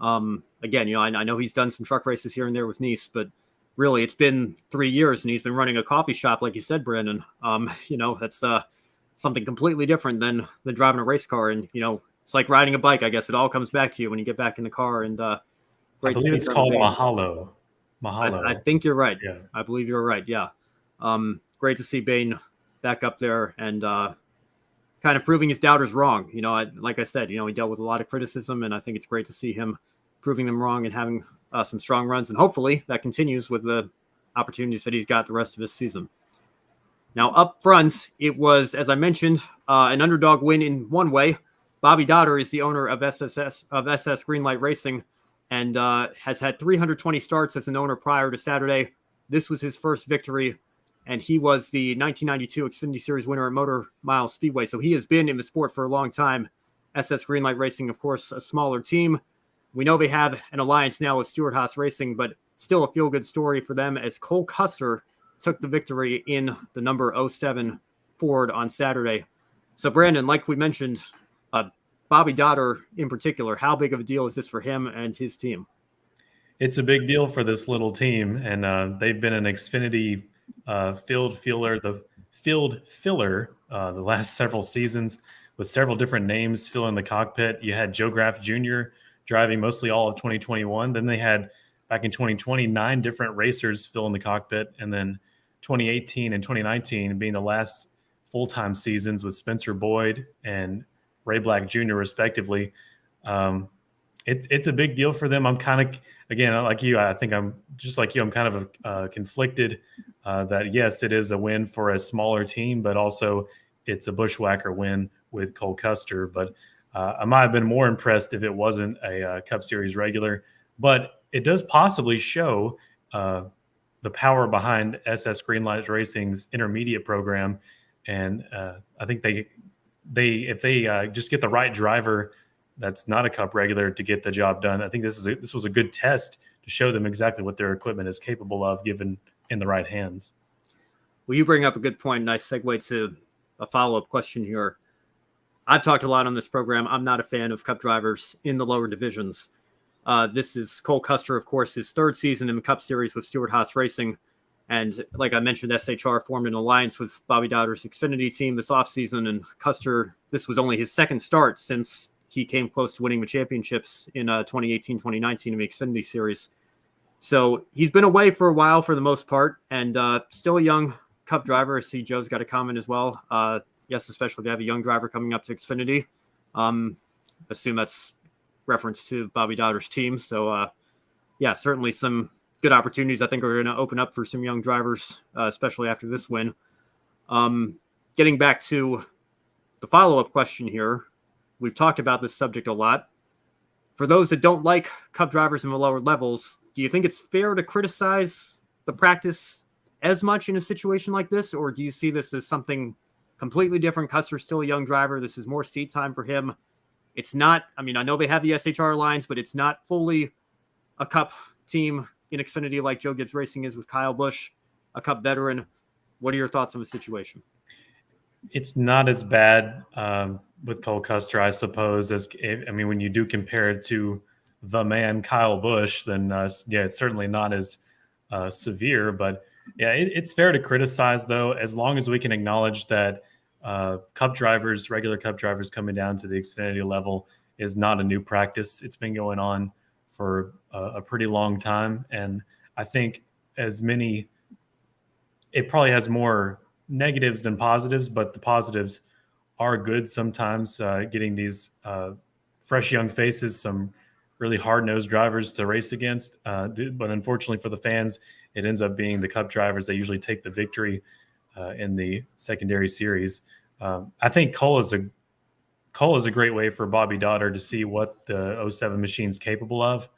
Again, I know he's done some truck races here and there with Nice, but really it's been 3 years and he's been running a coffee shop, like you said, Brandon. That's something completely different than driving a race car. And, it's like riding a bike. I guess it all comes back to you when you get back in the car. And I believe it's called Mahalo. I think you're right. Yeah. I believe you're right. Yeah. Great to see Bayne back up there and kind of proving his doubters wrong. Like I said, he dealt with a lot of criticism, and I think it's great to see him proving them wrong and having some strong runs. And hopefully that continues with the opportunities that he's got the rest of his season. Now, up front, it was, as I mentioned, an underdog win in one way. Bobby Dotter is the owner of SS Greenlight Racing and has had 320 starts as an owner prior to Saturday. This was his first victory, and he was the 1992 Xfinity Series winner at Motor Mile Speedway. So he has been in the sport for a long time. SS Greenlight Racing, of course, a smaller team. We know they have an alliance now with Stewart-Haas Racing, but still a feel-good story for them as Cole Custer took the victory in the number 07 Ford on Saturday. So, Brandon, like we mentioned, Bobby Dotter in particular, how big of a deal is this for him and his team? It's a big deal for this little team, and they've been an Xfinity field filler the last several seasons with several different names filling the cockpit. You had Joe Graff Jr. driving mostly all of 2021. Then they had, back in 2020, 9 different racers filling the cockpit, and then 2018 and 2019 being the last full-time seasons with Spencer Boyd and Ray Black Jr. respectively. It's a big deal for them. I'm kind of, again, like you, I think I'm just like you. I'm kind of conflicted that, yes, it is a win for a smaller team, but also it's a bushwhacker win with Cole Custer. But I might have been more impressed if it wasn't a Cup Series regular. But it does possibly show the power behind SS Greenlight Racing's intermediate program. And I think if they just get the right driver that's not a Cup regular to get the job done, I think this was a good test to show them exactly what their equipment is capable of given in the right hands. Well, you bring up a good point. Nice segue to a follow-up question here. I've talked a lot on this program. I'm not a fan of Cup drivers in the lower divisions. This is Cole Custer, of course, his 3rd season in the Cup Series with Stewart-Haas Racing. And like I mentioned, SHR formed an alliance with Bobby Dotter's Xfinity team this offseason. And Custer, this was only his 2nd start since he came close to winning the championships in 2018, 2019 in the Xfinity Series. So he's been away for a while for the most part, and still a young Cup driver. I see Joe's got a comment as well. Yes, especially if you have a young driver coming up to Xfinity. Assume that's reference to Bobby Dotter's team. So, yeah, certainly some good opportunities I think are going to open up for some young drivers, especially after this win. Getting back to the follow-up question here, we've talked about this subject a lot. For those that don't like Cup drivers in the lower levels, do you think it's fair to criticize the practice as much in a situation like this, or do you see this as something completely different? Custer's still a young driver. This is more seat time for him. It's not, I know they have the SHR lines, but it's not fully a Cup team in Xfinity like Joe Gibbs Racing is with Kyle Busch, a Cup veteran. What are your thoughts on the situation? It's not as bad with Cole Custer, I suppose, when you do compare it to the man Kyle Busch, then it's certainly not as severe. But yeah, it's fair to criticize, though, as long as we can acknowledge that Cup drivers, regular Cup drivers coming down to the Xfinity level is not a new practice. It's been going on for a pretty long time. And I think it probably has more negatives than positives, but the positives are good sometimes, getting these fresh young faces, some really hard-nosed drivers to race against. But unfortunately for the fans, it ends up being the Cup drivers that usually take the victory in the secondary series. I think Cole is a great way for Bobby Dotter to see what the 07 machine's capable of.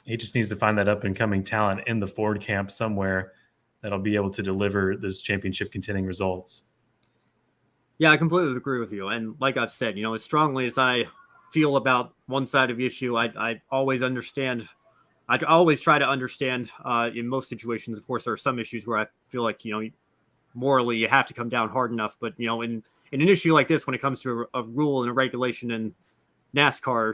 He just needs to find that up and coming talent in the Ford camp somewhere that'll be able to deliver those championship contending results. Yeah, I completely agree with you. And like I've said, as strongly as I feel about one side of the issue, I always understand. I always try to understand in most situations. Of course, there are some issues where I feel like, morally you have to come down hard enough. But, in an issue like this, when it comes to a rule and a regulation in NASCAR,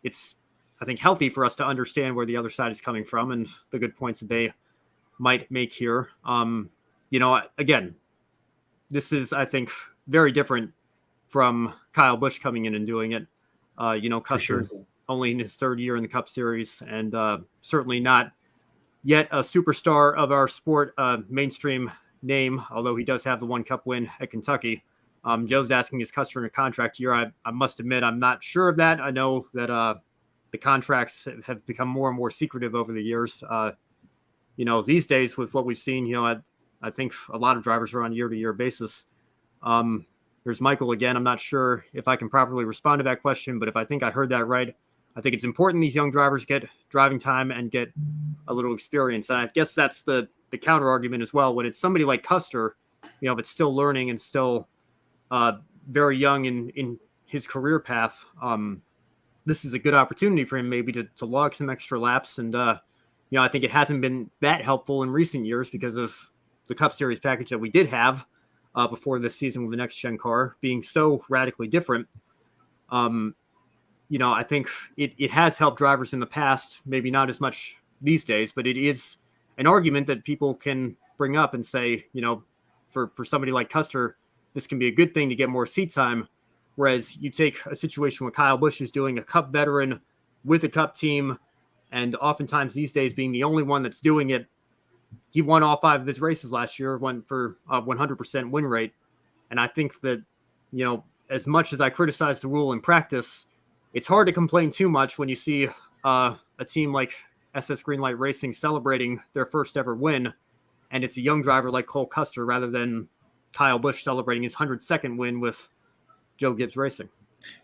it's, I think, healthy for us to understand where the other side is coming from and the good points that they might make here. Again, this is, I think, very different from Kyle Busch coming in and doing it. Custer only in his third year in the Cup Series, and certainly not yet a superstar of our sport, mainstream name, although he does have the one Cup win at Kentucky. Joe's asking, is Custer in a contract year? I must admit, I'm not sure of that. I know that the contracts have become more and more secretive over the years. These days with what we've seen, I think a lot of drivers are on a year-to-year basis. There's Michael again. I'm not sure if I can properly respond to that question, but if I think I heard that right, I think it's important these young drivers get driving time and get a little experience. And I guess that's the counter argument as well. When it's somebody like Custer, if it's still learning and still very young in his career path, this is a good opportunity for him maybe to log some extra laps. And, I think it hasn't been that helpful in recent years because of the Cup Series package that we did have before this season with the next gen car being so radically different. I think it has helped drivers in the past, maybe not as much these days, but it is an argument that people can bring up and say, for somebody like Custer, this can be a good thing to get more seat time. Whereas you take a situation where Kyle Busch is doing a Cup veteran with a Cup team, and oftentimes these days being the only one that's doing it. He won all 5 of his races last year, went for a 100% win rate. And I think that, as much as I criticize the rule in practice, it's hard to complain too much when you see a team like SS Greenlight Racing celebrating their first ever win, and it's a young driver like Cole Custer rather than Kyle Busch celebrating his 102nd win with Joe Gibbs Racing.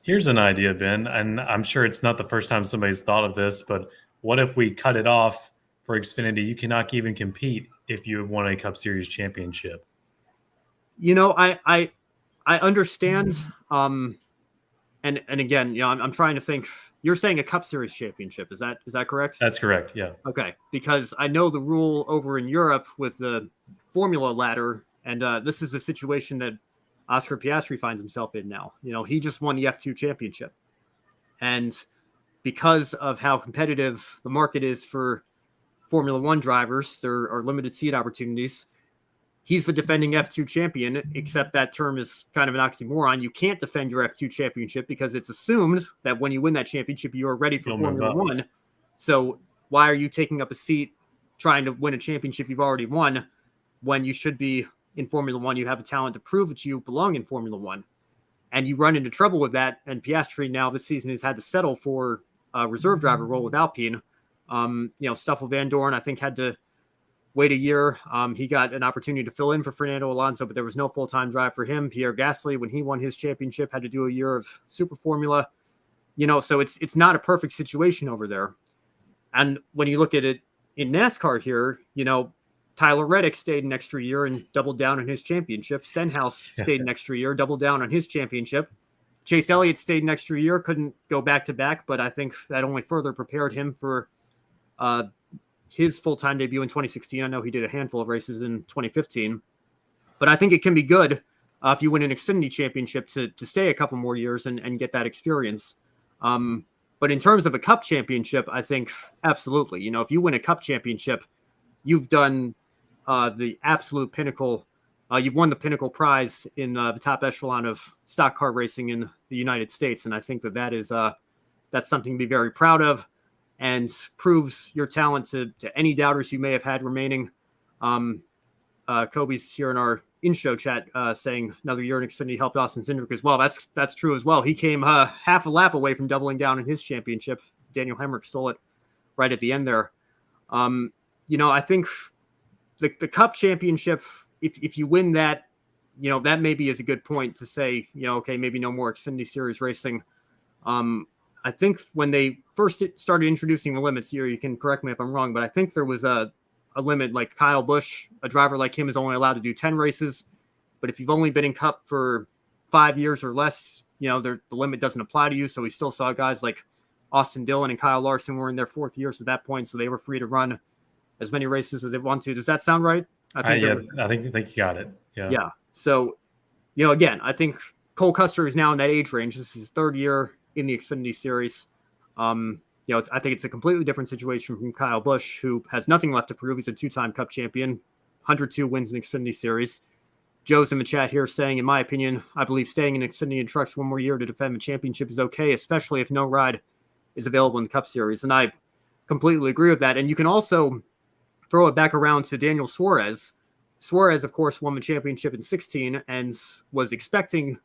Here's an idea, Ben, and I'm sure it's not the first time somebody's thought of this, but what if we cut it off for Xfinity? You cannot even compete if you have won a Cup Series championship. I understand. And again, I'm trying to think. You're saying a Cup Series championship. Is that correct? That's correct. Yeah. Okay. Because I know the rule over in Europe with the Formula ladder, and this is the situation that Oscar Piastri finds himself in now. He just won the F2 championship. And because of how competitive the market is for Formula One drivers, there are limited seat opportunities. He's the defending F2 champion, except that term is kind of an oxymoron. You can't defend your F2 championship because it's assumed that when you win that championship, you are ready for Formula One. So why are you taking up a seat trying to win a championship you've already won when you should be in Formula One? You have a talent to prove that you belong in Formula One. And you run into trouble with that. And Piastri now this season has had to settle for a reserve driver role with Alpine. Stoffel Van Dorn, I think, had to wait a year. He got an opportunity to fill in for Fernando Alonso, but there was no full-time drive for him. Pierre Gasly, when he won his championship, had to do a year of Super Formula. So it's not a perfect situation over there. And when you look at it in NASCAR here, Tyler Reddick stayed an extra year and doubled down on his championship. Stenhouse stayed an extra year, doubled down on his championship. Chase Elliott stayed an extra year, couldn't go back-to-back, but I think that only further prepared him for his full-time debut in 2016. I know he did a handful of races in 2015, but I think it can be good if you win an Xfinity championship to stay a couple more years and get that experience. But in terms of a Cup championship, I think absolutely. If you win a Cup championship, you've done the absolute pinnacle. You've won the pinnacle prize in the top echelon of stock car racing in the United States, and I think that is that's something to be very proud of, and proves your talent to any doubters you may have had remaining. Kobe's here in our in-show chat saying another year in Xfinity helped Austin Cindric as well. That's true as well. He came half a lap away from doubling down in his championship. Daniel Hemrick stole it right at the end there. I think the Cup championship, if you win that, that maybe is a good point to say, okay, maybe no more Xfinity Series racing. I think when they first started introducing the limits here, you can correct me if I'm wrong, but I think there was a limit like Kyle Busch, a driver like him is only allowed to do 10 races. But if you've only been in Cup for 5 years or less, the limit doesn't apply to you. So we still saw guys like Austin Dillon and Kyle Larson were in their 4th years at that point. So they were free to run as many races as they want to. Does that sound right? I think you got it. Yeah. Yeah. So, again, I think Cole Custer is now in that age range. This is his 3rd year in the Xfinity Series. I think it's a completely different situation from Kyle Busch, who has nothing left to prove. He's a 2-time Cup champion, 102 wins in Xfinity Series. Joe's in the chat here saying, in my opinion, I believe staying in Xfinity and trucks one more year to defend the championship is okay, especially if no ride is available in the Cup Series. And I completely agree with that. And you can also throw it back around to Daniel Suarez. Suarez, of course, won the championship in 2016 and was expecting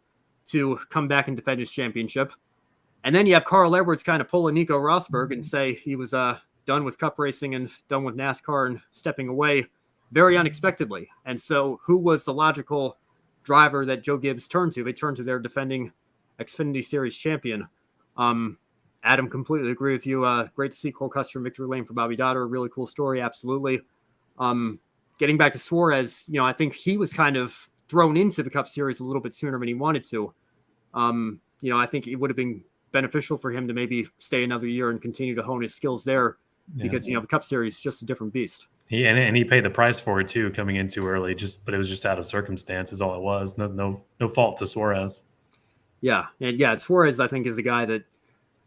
to come back and defend his championship. And then you have Carl Edwards kind of pull a Nico Rosberg and say he was done with Cup racing and done with NASCAR and stepping away very unexpectedly. And so who was the logical driver that Joe Gibbs turned to? They turned to their defending Xfinity Series champion. Adam, completely agree with you. Great to see Cole Custer in victory lane for Bobby Dotter. Really cool story. Absolutely. Getting back to Suarez, I think he was kind of thrown into the Cup Series a little bit sooner than he wanted to. I think it would have been beneficial for him to maybe stay another year and continue to hone his skills there because, the Cup Series is just a different beast. He paid the price for it too, coming in too early. But it was just out of circumstance, is all it was. No fault to Suarez. Yeah, and Suarez I think is a guy that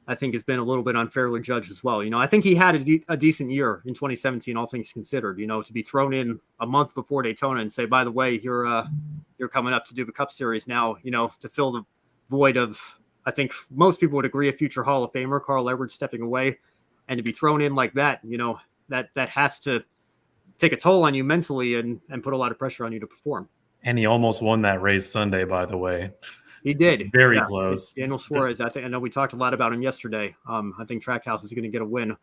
I think has been a little bit unfairly judged as well. I think he had a decent year in 2017, all things considered. To be thrown in a month before Daytona and say, by the way, you're coming up to do the Cup Series now. To fill the void of, I think most people would agree, a future Hall of Famer, Carl Edwards, stepping away, and to be thrown in like that, that has to take a toll on you mentally and put a lot of pressure on you to perform. And he almost won that race Sunday, by the way. He did. Very close. Daniel Suarez, I know we talked a lot about him yesterday. I think Trackhouse is going to get a win.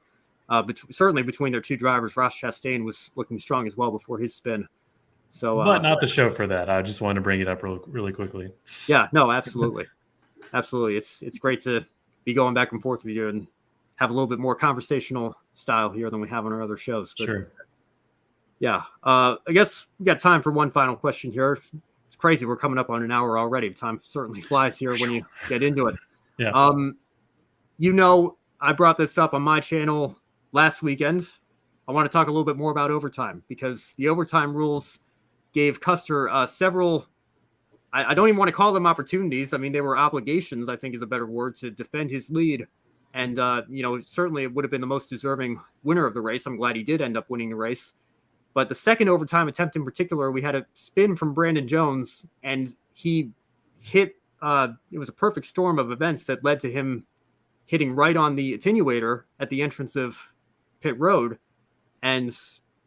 But certainly between their two drivers, Ross Chastain was looking strong as well before his spin. So, but not the show for that. I just wanted to bring it up really quickly. Yeah, no, absolutely. Absolutely. It's great to be going back and forth with you and have a little bit more conversational style here than we have on our other shows. But, sure. Yeah. I guess we got time for one final question here. It's crazy. We're coming up on an hour already. Time certainly flies here when you get into it. Yeah. I brought this up on my channel last weekend. I want to talk a little bit more about overtime because the overtime rules gave Custer several, I don't even want to call them opportunities. I mean, they were obligations, I think is a better word, to defend his lead. And, certainly it would have been the most deserving winner of the race. I'm glad he did end up winning the race. But the second overtime attempt in particular, we had a spin from Brandon Jones, and he hit, it was a perfect storm of events that led to him hitting right on the attenuator at the entrance of pit road. And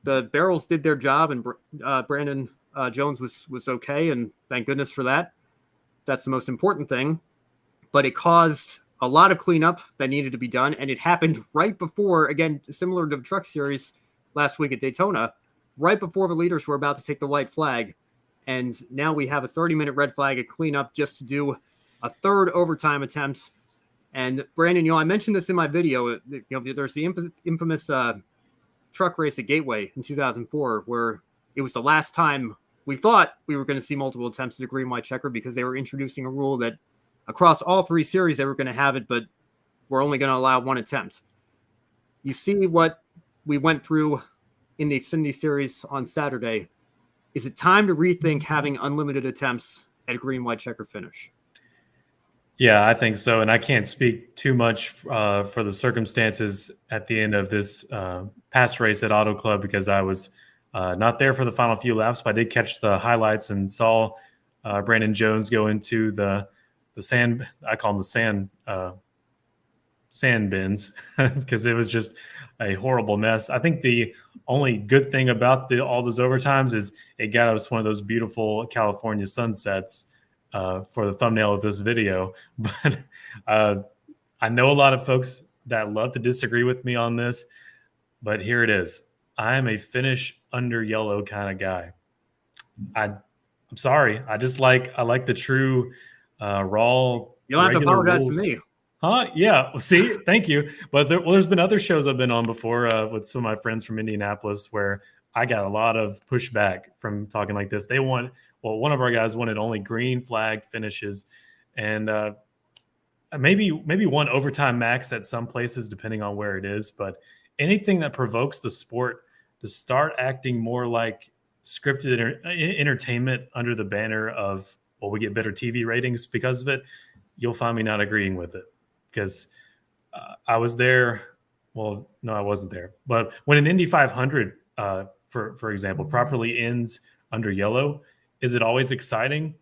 the barrels did their job, and Brandon Jones was okay, and thank goodness for that. That's the most important thing. But it caused a lot of cleanup that needed to be done, and it happened right before, again, similar to the Truck Series last week at Daytona, right before the leaders were about to take the white flag. And now we have a 30-minute red flag at cleanup just to do a third overtime attempt. And Brandon, I mentioned this in my video. There's the infamous truck race at Gateway in 2004, where it was the last time we thought we were going to see multiple attempts at a green white checker because they were introducing a rule that across all three series they were going to have it, but we're only going to allow one attempt. You see what we went through in the Xfinity Series on Saturday. Is it time to rethink having unlimited attempts at a green white checker finish? Yeah, I think so. And I can't speak too much for the circumstances at the end of this past race at Auto Club because I was not there for the final few laps, but I did catch the highlights and saw Brandon Jones go into the sand. I call them the sand bins because it was just a horrible mess. I think the only good thing about all those overtimes is it got us one of those beautiful California sunsets for the thumbnail of this video. But I know a lot of folks that love to disagree with me on this, but here it is. I am a finish under yellow kind of guy. I'm sorry. I like the true raw. You don't have to apologize rules. to me. Huh? Yeah. Well, see, thank you. But there's been other shows I've been on before with some of my friends from Indianapolis where I got a lot of pushback from talking like this. One of our guys wanted only green flag finishes, and maybe one overtime max at some places, depending on where it is. But anything that provokes the sport to start acting more like scripted entertainment under the banner of, well, we get better TV ratings because of it, you'll find me not agreeing with it. Because I was there. Well, no, I wasn't there. But when an Indy 500, for example, properly ends under yellow, is it always exciting?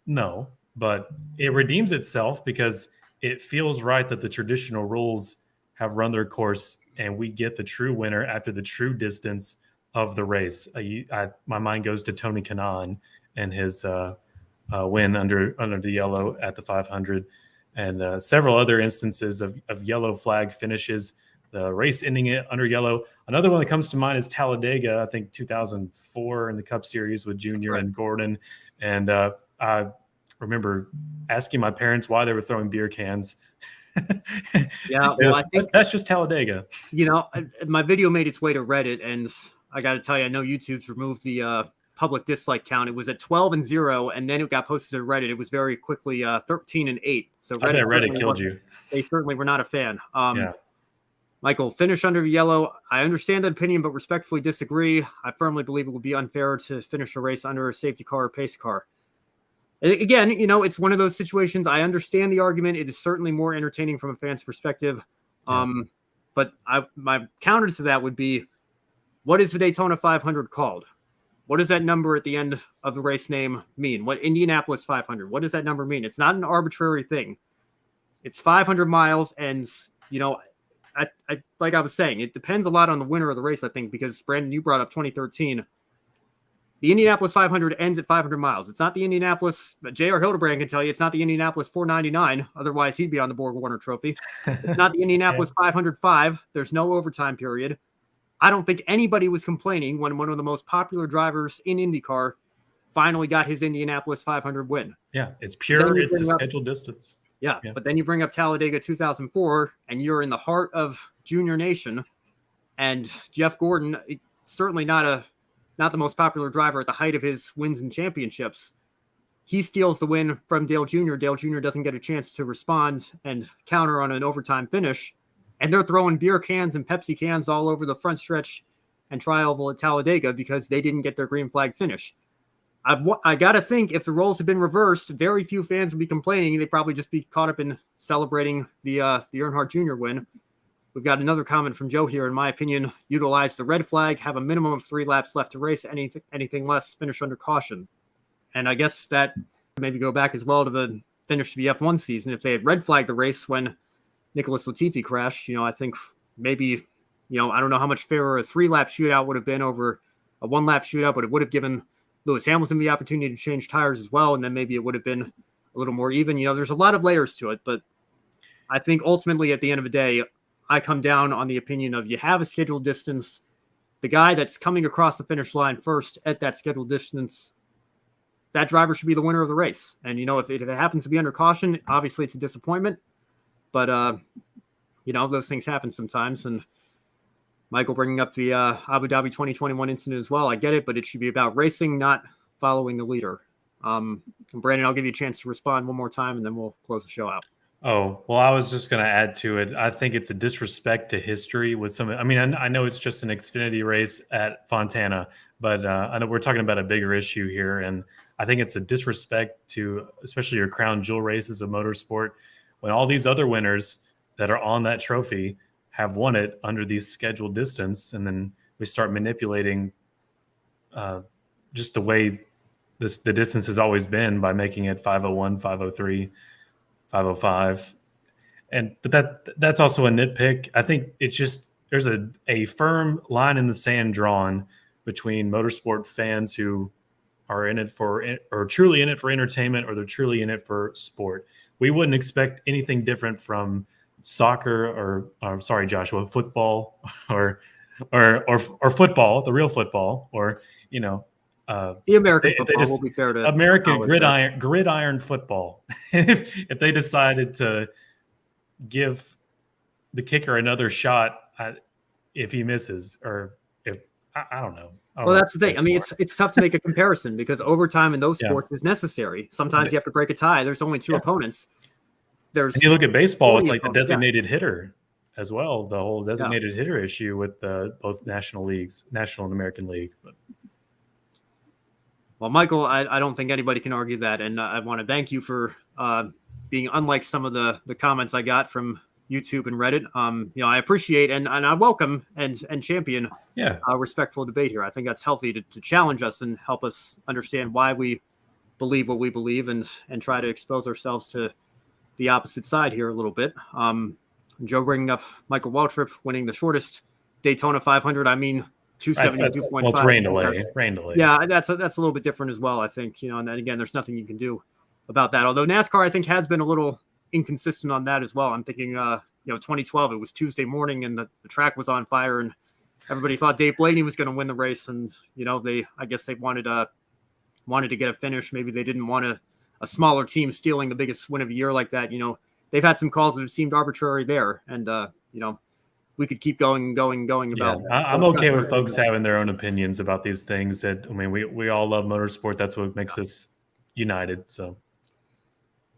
No, but it redeems itself because it feels right that the traditional rules have run their course and we get the true winner after the true distance of the race. My mind goes to Tony Kanaan and his win under the yellow at the 500. And several other instances of yellow flag finishes, the race ending it under yellow. Another one that comes to mind is Talladega, I think 2004 in the Cup Series with Junior and Gordon. And I remember asking my parents why they were throwing beer cans. Yeah, well, I think that's just Talladega. My video made its way to Reddit, and I got to tell you, I know YouTube's removed the public dislike count. It was at 12-0, and then it got posted to Reddit. It was very quickly 13-8. So Reddit killed you. They certainly were not a fan. Yeah. Michael, finish under yellow. I understand that opinion, but respectfully disagree. I firmly believe it would be unfair to finish a race under a safety car or pace car. Again, it's one of those situations. I understand the argument. It is certainly more entertaining from a fan's perspective. But my counter to that would be, what is the Daytona 500 called? What does that number at the end of the race name mean? What Indianapolis 500? What does that number mean? It's not an arbitrary thing. It's 500 miles, and I like I was saying, it depends a lot on the winner of the race, I think, because Brandon, you brought up 2013. The Indianapolis 500 ends at 500 miles. It's not the Indianapolis, but J.R. Hildebrand can tell you it's not the Indianapolis 499. Otherwise, he'd be on the Borg Warner Trophy. It's not the Indianapolis 505. There's no overtime period. I don't think anybody was complaining when one of the most popular drivers in IndyCar finally got his Indianapolis 500 win. Yeah, it's pure. It's a scheduled distance. Yeah, but then you bring up Talladega 2004, and you're in the heart of Junior Nation, and Jeff Gordon, certainly not the most popular driver at the height of his wins and championships. He steals the win from Dale Jr. Dale Jr. doesn't get a chance to respond and counter on an overtime finish. And they're throwing beer cans and Pepsi cans all over the front stretch and tri-oval at Talladega because they didn't get their green flag finish. I got to think if the roles had been reversed, very few fans would be complaining. They'd probably just be caught up in celebrating the Earnhardt Jr. win. We've got another comment from Joe here. In my opinion, utilize the red flag, have a minimum of 3 laps left to race. Anything less, finish under caution. And I guess that maybe go back as well to the finish to the F1 season. If they had red flagged the race when Nicholas Latifi crashed, I think maybe, I don't know how much fairer a 3-lap shootout would have been over a 1-lap shootout, but it would have given Lewis Hamilton the opportunity to change tires as well. And then maybe it would have been a little more even. There's a lot of layers to it, but I think ultimately at the end of the day, I come down on the opinion of you have a scheduled distance. The guy that's coming across the finish line first at that scheduled distance, that driver should be the winner of the race. And, if it happens to be under caution, obviously it's a disappointment. But, those things happen sometimes. And Michael bringing up the Abu Dhabi 2021 incident as well. I get it, but it should be about racing, not following the leader. And Brandon, I'll give you a chance to respond one more time, and then we'll close the show out. Oh, well, I was just going to add to it. I think it's a disrespect to history with some. I mean, I know it's just an Xfinity race at Fontana, but I know we're talking about a bigger issue here. And I think it's a disrespect to especially your crown jewel races of motorsport when all these other winners that are on that trophy have won it under the scheduled distance. And then we start manipulating just the way the distance has always been by making it 501, 503, 505. But that's also a nitpick. I think it's just there's a firm line in the sand drawn between motorsport fans who are in it or truly in it for entertainment, or they're truly in it for sport. We wouldn't expect anything different from soccer or sorry, Joshua, football or football, the real football, or the American football will be fair to American gridiron football. If they decided to give the kicker another shot if he misses, or if I don't know. Well, that's the thing. I mean, it's tough to make a comparison because overtime in those sports is necessary. Sometimes you have to break a tie. There's only two opponents. And you look at baseball with like the designated hitter as well, the whole designated hitter issue with both national leagues, National and American League. But. Well, Michael, I don't think anybody can argue that. And I want to thank you for being unlike some of the comments I got from YouTube and Reddit. I appreciate and I welcome and champion respectful debate here. I think that's healthy to challenge us and help us understand why we believe what we believe and try to expose ourselves to the opposite side here a little bit. Joe bringing up Michael Waltrip winning the shortest Daytona 500. I mean, 272.5. Well, it's rain delay. Yeah, that's a little bit different as well, I think. And then again, there's nothing you can do about that. Although NASCAR, I think, has been a little inconsistent on that as well. I'm thinking, 2012, it was Tuesday morning and the track was on fire and everybody thought Dave Blaney was going to win the race. And, I guess they wanted to get a finish. Maybe they didn't want a smaller team stealing the biggest win of a year like that. They've had some calls that have seemed arbitrary there. And, we could keep going about. Yeah, I'm okay with folks having their own opinions about these things. That I mean, we all love motorsport. That's what makes us united. So.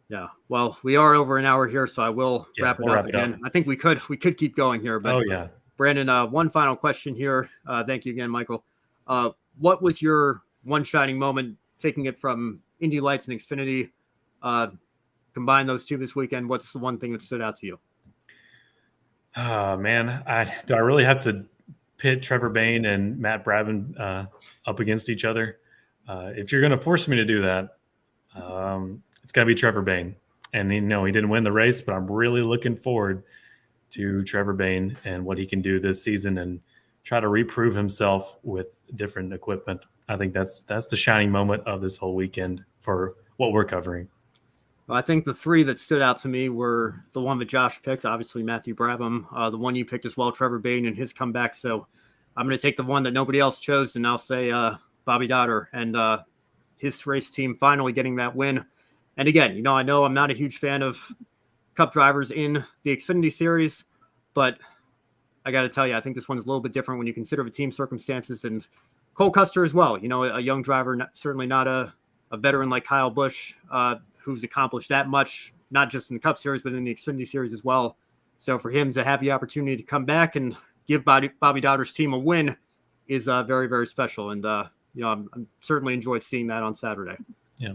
Yeah, well, we are over an hour here, so I will wrap it up again. I think we could keep going here, but Brandon, one final question here. Thank you again, Michael. What was your one shining moment, taking it from Indy Lights and Xfinity? Combine those two this weekend. What's the one thing that stood out to you? Man, do I really have to pit Trevor Bayne and Matt Brabham up against each other? If you're going to force me to do that, it's got to be Trevor Bayne. And he didn't win the race, but I'm really looking forward to Trevor Bayne and what he can do this season and try to reprove himself with different equipment. I think that's the shining moment of this whole weekend for what we're covering. Well, I think the three that stood out to me were the one that Josh picked, obviously Matthew Brabham, the one you picked as well, Trevor Bayne and his comeback. So I'm going to take the one that nobody else chose, and I'll say Bobby Dotter and his race team finally getting that win. And again, I know I'm not a huge fan of Cup drivers in the Xfinity Series, but I got to tell you, I think this one's a little bit different when you consider the team circumstances. And Cole Custer as well, a young driver, certainly not a veteran like Kyle Busch, who's accomplished that much, not just in the Cup Series, but in the Xfinity Series as well. So for him to have the opportunity to come back and give Bobby Dotter's team a win is very, very special. And, I'm certainly enjoyed seeing that on Saturday. Yeah.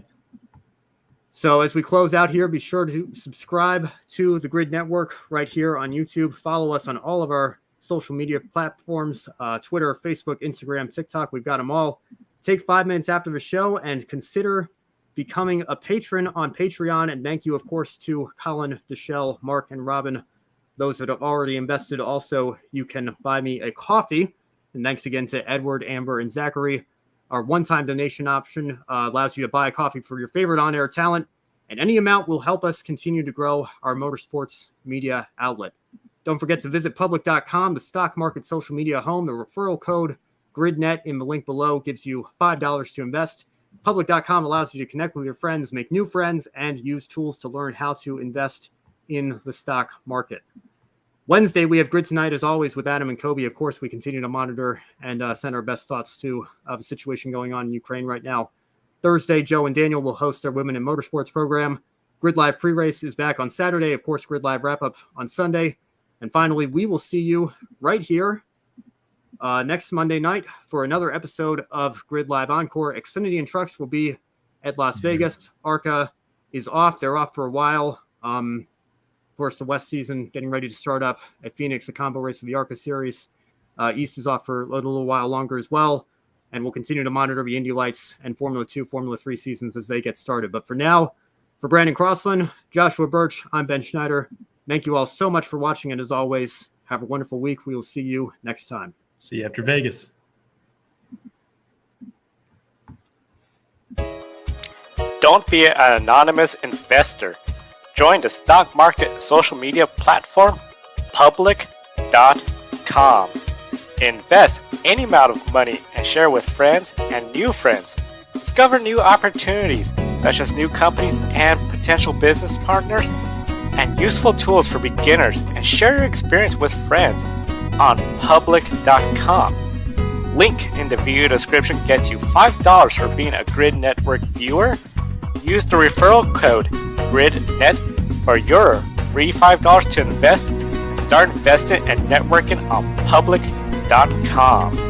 So as we close out here, be sure to subscribe to the Grid Network right here on YouTube. Follow us on all of our social media platforms, Twitter, Facebook, Instagram, TikTok. We've got them all. Take 5 minutes after the show and consider becoming a patron on Patreon. And thank you, of course, to Colin, Deshelle, Mark, and Robin, those that have already invested. Also, you can buy me a coffee. And thanks again to Edward, Amber, and Zachary. Our one-time donation option allows you to buy a coffee for your favorite on-air talent, and any amount will help us continue to grow our motorsports media outlet. Don't forget to visit public.com, the stock market social media home. The referral code GRIDnet in the link below gives you $5 to invest. Public.com allows you to connect with your friends, make new friends, and use tools to learn how to invest in the stock market. Wednesday, we have Grid Tonight, as always, with Adam and Kobe. Of course, we continue to monitor and send our best thoughts to the situation going on in Ukraine right now. Thursday, Joe and Daniel will host their Women in Motorsports program. Grid Live pre-race is back on Saturday. Of course, Grid Live wrap-up on Sunday. And finally, we will see you right here next Monday night for another episode of Grid Live Encore. Xfinity and Trucks will be at Las Vegas. ARCA is off. They're off for a while. Of course, the West season getting ready to start up at Phoenix, a combo race of the ARCA Series. East is off for a little while longer as well. And we'll continue to monitor the Indy Lights and Formula 2, Formula 3 seasons as they get started. But for now, for Brandon Crosslin, Joshua Birch, I'm Ben Schneider. Thank you all so much for watching. And as always, have a wonderful week. We will see you next time. See you after Vegas. Don't be an anonymous investor. Join the stock market social media platform, public.com. Invest any amount of money and share with friends and new friends. Discover new opportunities, such as new companies and potential business partners. and useful tools for beginners and share your experience with friends on public.com. Link in the video description gets you $5 for being a Grid Network viewer. Use the referral code GRIDnet for your free $5 to invest and start investing and networking on public.com.